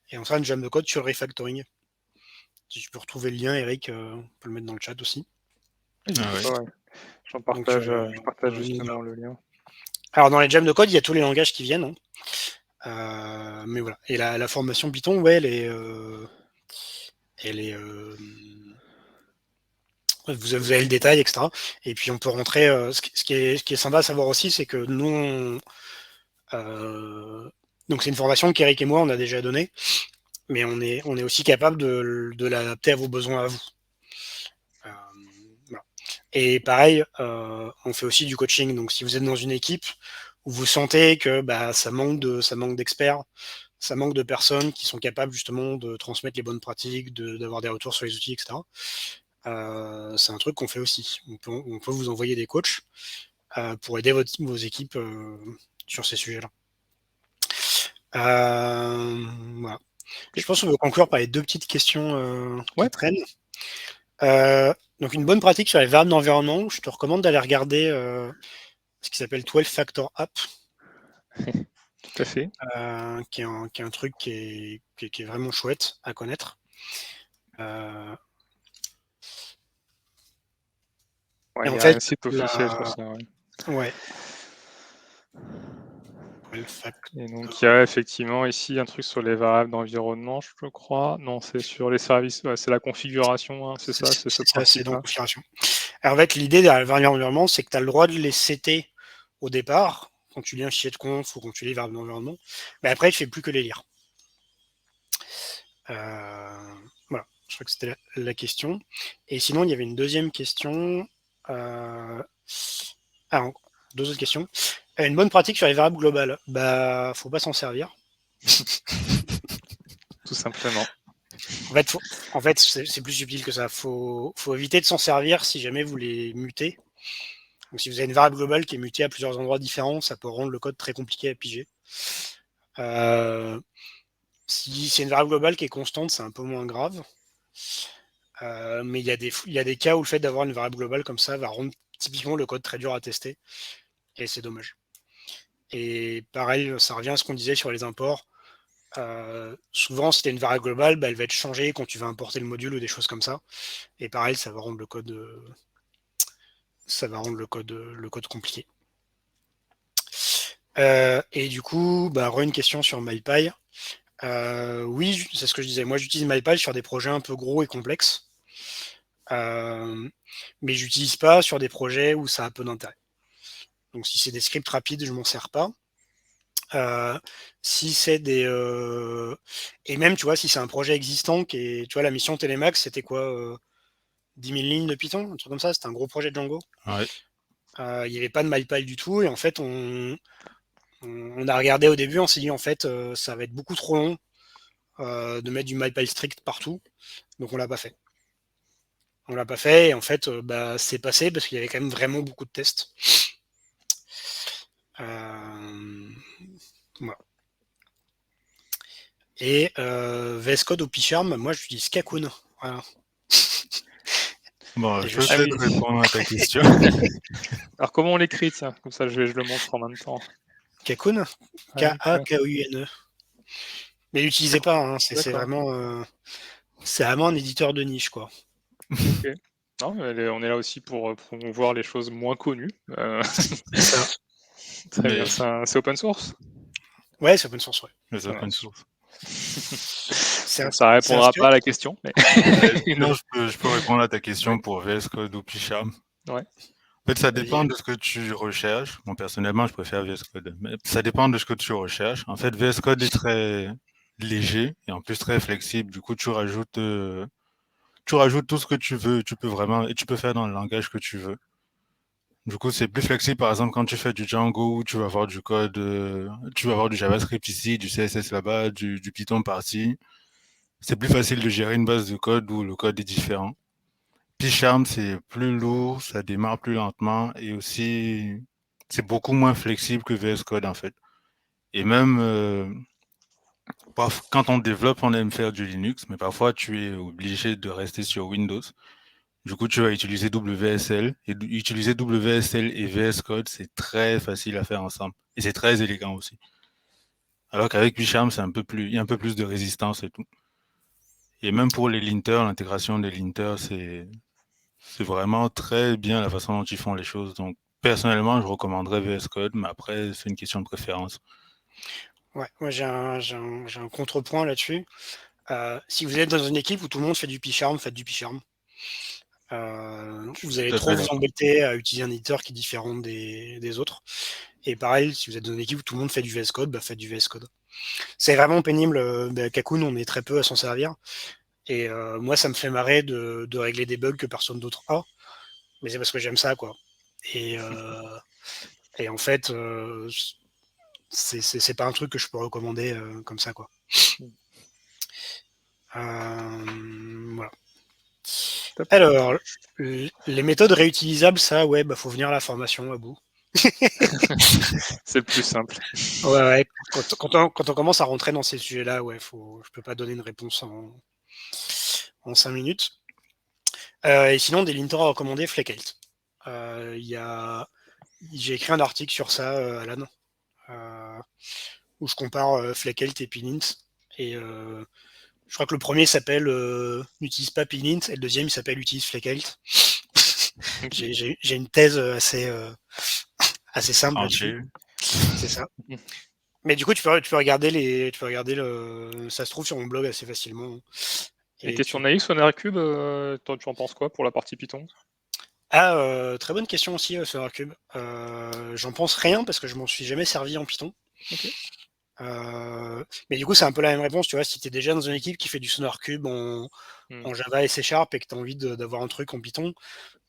et on fera une jam de code sur le refactoring. Si tu peux retrouver le lien, Eric, on peut le mettre dans le chat aussi. Je partage justement le lien. Alors dans les jams de code, il y a tous les langages qui viennent, hein. Mais voilà. Et la formation Python, ouais, elle est vous avez le détail, etc. Et puis on peut rentrer. Ce qui est sympa à savoir aussi, c'est que nous, donc c'est une formation qu'Eric et moi on a déjà donnée, mais on est aussi capable de l'adapter à vos besoins à vous. Voilà. Et pareil, on fait aussi du coaching. Donc si vous êtes dans une équipe où vous sentez que ça manque d'experts, ça manque de personnes qui sont capables justement de transmettre les bonnes pratiques, d'avoir des retours sur les outils, etc. C'est un truc qu'on fait aussi. On peut vous envoyer des coachs pour aider vos équipes sur ces sujets-là. Voilà. Je pense qu'on va conclure par les 2 petites questions qui traînent. Donc une bonne pratique sur les variables d'environnement, je te recommande d'aller regarder ce qui s'appelle 12 Factor App. Tout à fait. Qui est un truc qui est vraiment chouette à connaître. Ouais, et il en y a fait, un site officiel sur ça. Ouais. Et donc il y a effectivement ici un truc sur les variables d'environnement, je crois. Non, c'est sur les services, c'est la configuration, c'est ça, c'est ce principe. C'est donc configuration. Alors, en fait, l'idée derrière les variables d'environnement, c'est que tu as le droit de les setter au départ, quand tu lis un fichier de conf ou quand tu lis les variables d'environnement. Mais après, tu ne fais plus que les lire. Voilà, je crois que c'était la question. Et sinon, il y avait une deuxième question. Deux autres questions. Une bonne pratique sur les variables globales. Faut pas s'en servir. Tout simplement. En fait, c'est plus subtil que ça. Faut éviter de s'en servir si jamais vous les mutez. Donc, si vous avez une variable globale qui est mutée à plusieurs endroits différents, ça peut rendre le code très compliqué à piger. Si c'est une variable globale qui est constante, c'est un peu moins grave. Mais il y a des cas où le fait d'avoir une variable globale comme ça va rendre typiquement le code très dur à tester. Et c'est dommage. Et pareil, ça revient à ce qu'on disait sur les imports. Souvent, si tu as une variable globale, elle va être changée quand tu vas importer le module ou des choses comme ça. Et pareil, ça va rendre le code compliqué. Et du coup, une question sur MyPy. Oui, c'est ce que je disais. Moi, j'utilise MyPy sur des projets un peu gros et complexes. Mais j'utilise pas sur des projets où ça a peu d'intérêt. Donc si c'est des scripts rapides, je m'en sers pas. Si c'est des et même tu vois si c'est un projet existant qui est, tu vois, la mission Telemax, c'était quoi, 10 000 lignes de Python, un truc comme ça, c'était un gros projet de Django. Ouais. Il n'y avait pas de MyPy du tout et en fait on a regardé au début, on s'est dit en fait ça va être beaucoup trop long de mettre du MyPy strict partout, donc on l'a pas fait. Et en fait c'est passé parce qu'il y avait quand même vraiment beaucoup de tests. Voilà. Et VS Code ou PyCharm, moi j'utilise Kakoun. Voilà. Bon, je peux peut-être répondre à ta question. Alors comment on l'écrit, tiens, comme ça je le montre en même temps. Kakoun, K-A-K-U-N-E. Mais l'utilisez pas, hein, c'est vraiment un éditeur de niche, quoi. Ok. Non, on est là aussi pour promouvoir les choses moins connues. C'est ça. Très bien, c'est open source? Ouais, c'est open source, ouais. C'est open source. Ça répondra pas à la question. Mais... non, je peux répondre à ta question pour VS Code ou PyCharm. Ouais. En fait, ça dépend de ce que tu recherches. Bon, personnellement, je préfère VS Code. Mais ça dépend de ce que tu recherches. En fait, VS Code est très léger et en plus très flexible. Du coup, tu rajoutes tout ce que tu veux. Tu peux faire dans le langage que tu veux. Du coup, c'est plus flexible. Par exemple, quand tu fais du Django, tu vas avoir du code, tu vas avoir du JavaScript ici, du CSS là-bas, du Python par-ci. C'est plus facile de gérer une base de code où le code est différent. PyCharm, c'est plus lourd, ça démarre plus lentement et aussi, c'est beaucoup moins flexible que VS Code en fait. Et même, quand on développe, on aime faire du Linux, mais parfois tu es obligé de rester sur Windows. Du coup, tu vas utiliser WSL. Et utiliser WSL et VS Code, c'est très facile à faire ensemble. Et c'est très élégant aussi. Alors qu'avec PyCharm, il y a un peu plus de résistance et tout. Et même pour les linters, l'intégration des linters, c'est vraiment très bien la façon dont ils font les choses. Donc, personnellement, je recommanderais VS Code, mais après, c'est une question de préférence. Ouais, moi j'ai un contrepoint là-dessus. Si vous êtes dans une équipe où tout le monde fait du P-Charm, faites du P-Charm. Je suis Vous tout allez à trop fait vous d'accord. embêter à utiliser un éditeur qui est différent des autres. Et pareil, si vous êtes dans une équipe où tout le monde fait du VS Code, faites du VS Code. C'est vraiment pénible. Kakun, on est très peu à s'en servir. Et moi, ça me fait marrer de régler des bugs que personne d'autre a. Mais c'est parce que j'aime ça, quoi. Et, en fait, c'est pas un truc que je peux recommander comme ça, quoi. Voilà. Top. Alors, les méthodes réutilisables, ça, ouais, faut venir à la formation à bout. C'est le plus simple. Ouais, ouais. Quand on commence à rentrer dans ces sujets-là, ouais, je peux pas donner une réponse en 5 minutes. Et sinon, des linters à recommander, Flakelt. J'ai écrit un article sur ça, Alan, où je compare Flakelt et Plint. Et je crois que le premier s'appelle N'utilise pas Plint et le deuxième il s'appelle Utilise Flakelt. Okay. J'ai une thèse assez simple là-dessus. Tranché. C'est ça. Mais du coup, tu peux regarder ça se trouve sur mon blog assez facilement. Et Et question tu... naïve, SonarCube, toi, tu en penses quoi pour la partie Python? Très bonne question aussi, SonarCube. J'en pense rien parce que je m'en suis jamais servi en Python. Ok. Mais du coup, c'est un peu la même réponse, tu vois, si tu es déjà dans une équipe qui fait du SonarCube en Java et C# et que tu as envie d'avoir un truc en Python,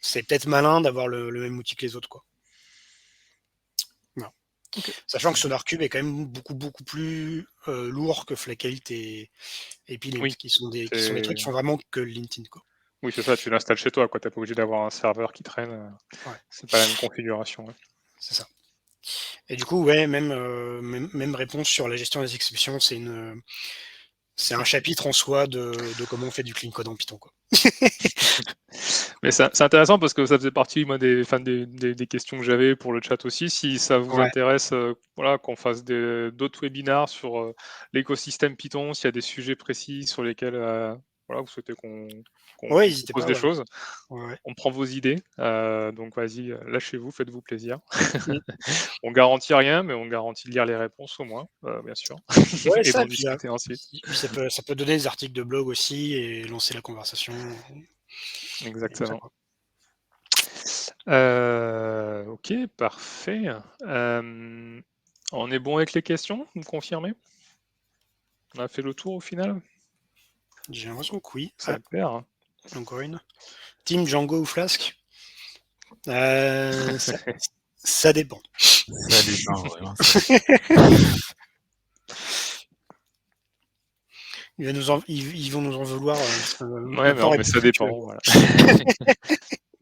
c'est peut-être malin d'avoir le même outil que les autres, quoi. Voilà. Ok. Sachant que SonarCube est quand même beaucoup plus lourd que Flakelt et Plint, Oui, qui sont des trucs qui c'est font vraiment que LinkedIn, quoi. oui, c'est ça, tu l'installes chez toi, quoi. T'es pas obligé d'avoir un serveur qui traîne. Ouais, C'est pas la même configuration. Ouais. c'est ça. Et du coup, ouais, même réponse sur la gestion des exceptions, c'est un chapitre en soi de comment on fait du clean code en Python, quoi. Mais c'est intéressant parce que ça faisait partie moi, des questions que j'avais pour le chat aussi. Si ça vous Ouais, intéresse, voilà, qu'on fasse d'autres webinars sur l'écosystème Python, s'il y a des sujets précis sur lesquels voilà, vous souhaitez ouais, qu'on n'hésitez propose pas, des ouais. choses, Ouais, ouais. on prend vos idées. Donc vas-y, lâchez-vous, faites-vous plaisir. Mm. On garantit rien, mais on garantit de lire les réponses au moins, bien sûr, Ouais, et ça, d'en et puis, discuter ensuite. ça peut donner des articles de blog aussi et lancer la conversation. Et comme ça, Exactement. quoi. Ok, parfait. On est bon avec les questions, vous me confirmez? On a fait le tour au final? J'ai l'impression que oui. Ah, Super. Hein. encore une. Team Django ou Flask? Euh, ça, ça dépend. Ça dépend, vraiment, ça dépend. Ils vont nous en vouloir parce que Ouais, notre mais, temps est mais plus ça fluctueux. dépend, voilà.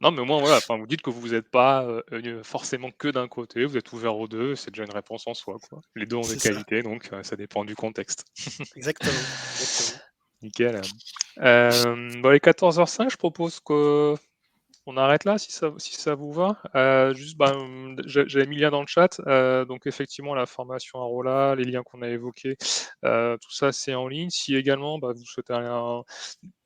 Non, mais au moins, voilà, enfin, vous dites que vous n'êtes pas forcément que d'un côté, vous êtes ouvert aux deux, c'est déjà une réponse en soi, quoi. Les deux ont des C'est ça, qualités, donc ça dépend du contexte. exactement. Exactement. Nickel. Bon, les 14h05, je propose que on arrête là si ça vous va. Juste, ben, j'avais mis le lien dans le chat. Donc effectivement, la formation Arola, les liens qu'on a évoqués, tout ça c'est en ligne. Si également vous souhaitez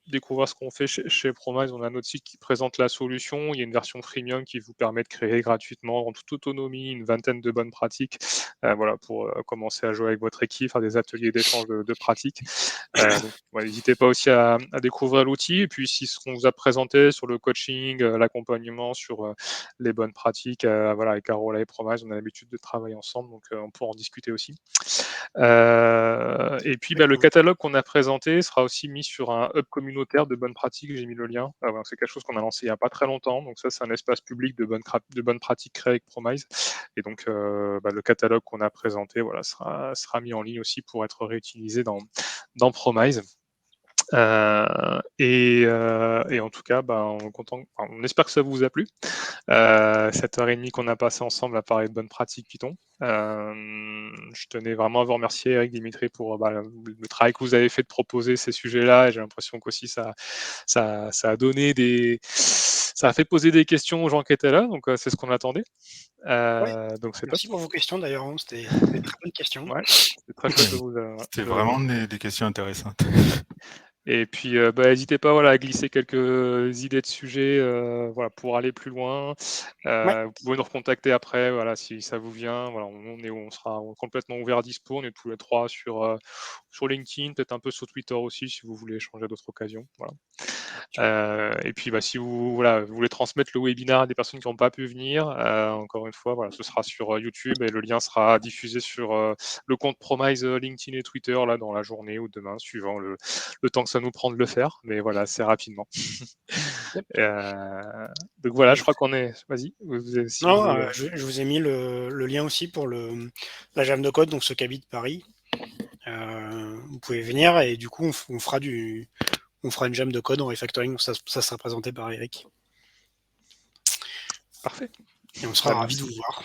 découvrir ce qu'on fait chez Promise, on a notre site qui présente la solution. Il y a une version freemium qui vous permet de créer gratuitement, en toute autonomie, une vingtaine de bonnes pratiques, voilà, pour commencer à jouer avec votre équipe, faire des ateliers d'échange de pratiques. Donc, n'hésitez pas aussi à découvrir l'outil. Et puis, si ce qu'on vous a présenté sur le coaching, l'accompagnement, sur les bonnes pratiques, voilà, avec Carola et Promise, on a l'habitude de travailler ensemble, donc on pourra en discuter aussi. Et puis, le Exactement. catalogue qu'on a présenté sera aussi mis sur un hub communautaire de bonnes pratiques. J'ai mis le lien. Voilà, c'est quelque chose qu'on a lancé il n'y a pas très longtemps. Donc ça, c'est un espace public de bonnes pratiques créées avec Promise. Et donc, le catalogue qu'on a présenté, voilà, sera mis en ligne aussi pour être réutilisé dans Promise. Et en tout cas, on espère que ça vous a plu. Cette heure et demie qu'on a passé ensemble à parler de bonnes pratiques Python. Je tenais vraiment à vous remercier, Eric, Dimitri, pour le travail que vous avez fait de proposer ces sujets-là. Et j'ai l'impression qu'aussi ça a donné ça a fait poser des questions aux gens qui étaient là, donc c'est ce qu'on attendait. Donc c'est top. Merci pour vos questions d'ailleurs, hein, c'était des très bonnes questions. Ouais, c'est très chouette de vous. C'était vraiment des questions intéressantes. Et puis, n'hésitez pas, voilà, à glisser quelques idées de sujets, voilà, pour aller plus loin. Ouais. Vous pouvez nous recontacter après, voilà, si ça vous vient. Voilà, on sera complètement ouvert à dispo. On est tous les 3 sur LinkedIn, peut-être un peu sur Twitter aussi, si vous voulez échanger à d'autres occasions. Voilà. Et puis, si vous voulez transmettre le webinaire à des personnes qui n'ont pas pu venir, encore une fois, voilà, ce sera sur YouTube et le lien sera diffusé sur le compte Promise LinkedIn et Twitter là dans la journée ou demain, suivant le temps que ça nous prend de le faire. Mais voilà, assez rapidement. Donc voilà, je crois qu'on est. Vas-y. Je vous ai mis le lien aussi pour la Jam de Code, donc ceux qui habitent Paris. Vous pouvez venir et du coup on fera une jam de code en refactoring, donc ça sera présenté par Eric. Parfait. Et on sera ravis de vous voir.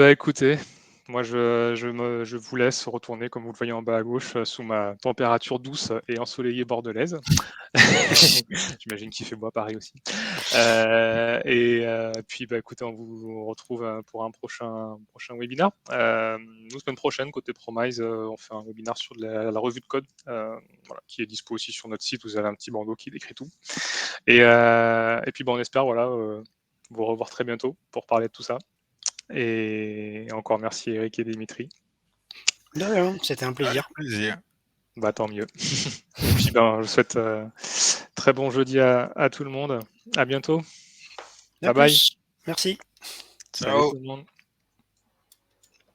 Écoutez, moi je vous laisse retourner, comme vous le voyez en bas à gauche, sous ma température douce et ensoleillée bordelaise. J'imagine qu'il fait beau à Paris aussi. Puis écoutez, on vous retrouve pour un prochain webinaire. Nous, semaine prochaine, côté Promise, on fait un webinaire sur la revue de code, qui est dispo aussi sur notre site. Vous avez un petit bandeau qui décrit tout. Et puis on espère vous revoir très bientôt pour parler de tout ça. Et encore merci Eric et Dimitri. De rien, c'était un plaisir. Tant mieux. Puis je vous souhaite très bon jeudi à tout le monde. À bientôt. Bye bye. Merci. Ciao. Salut tout le monde.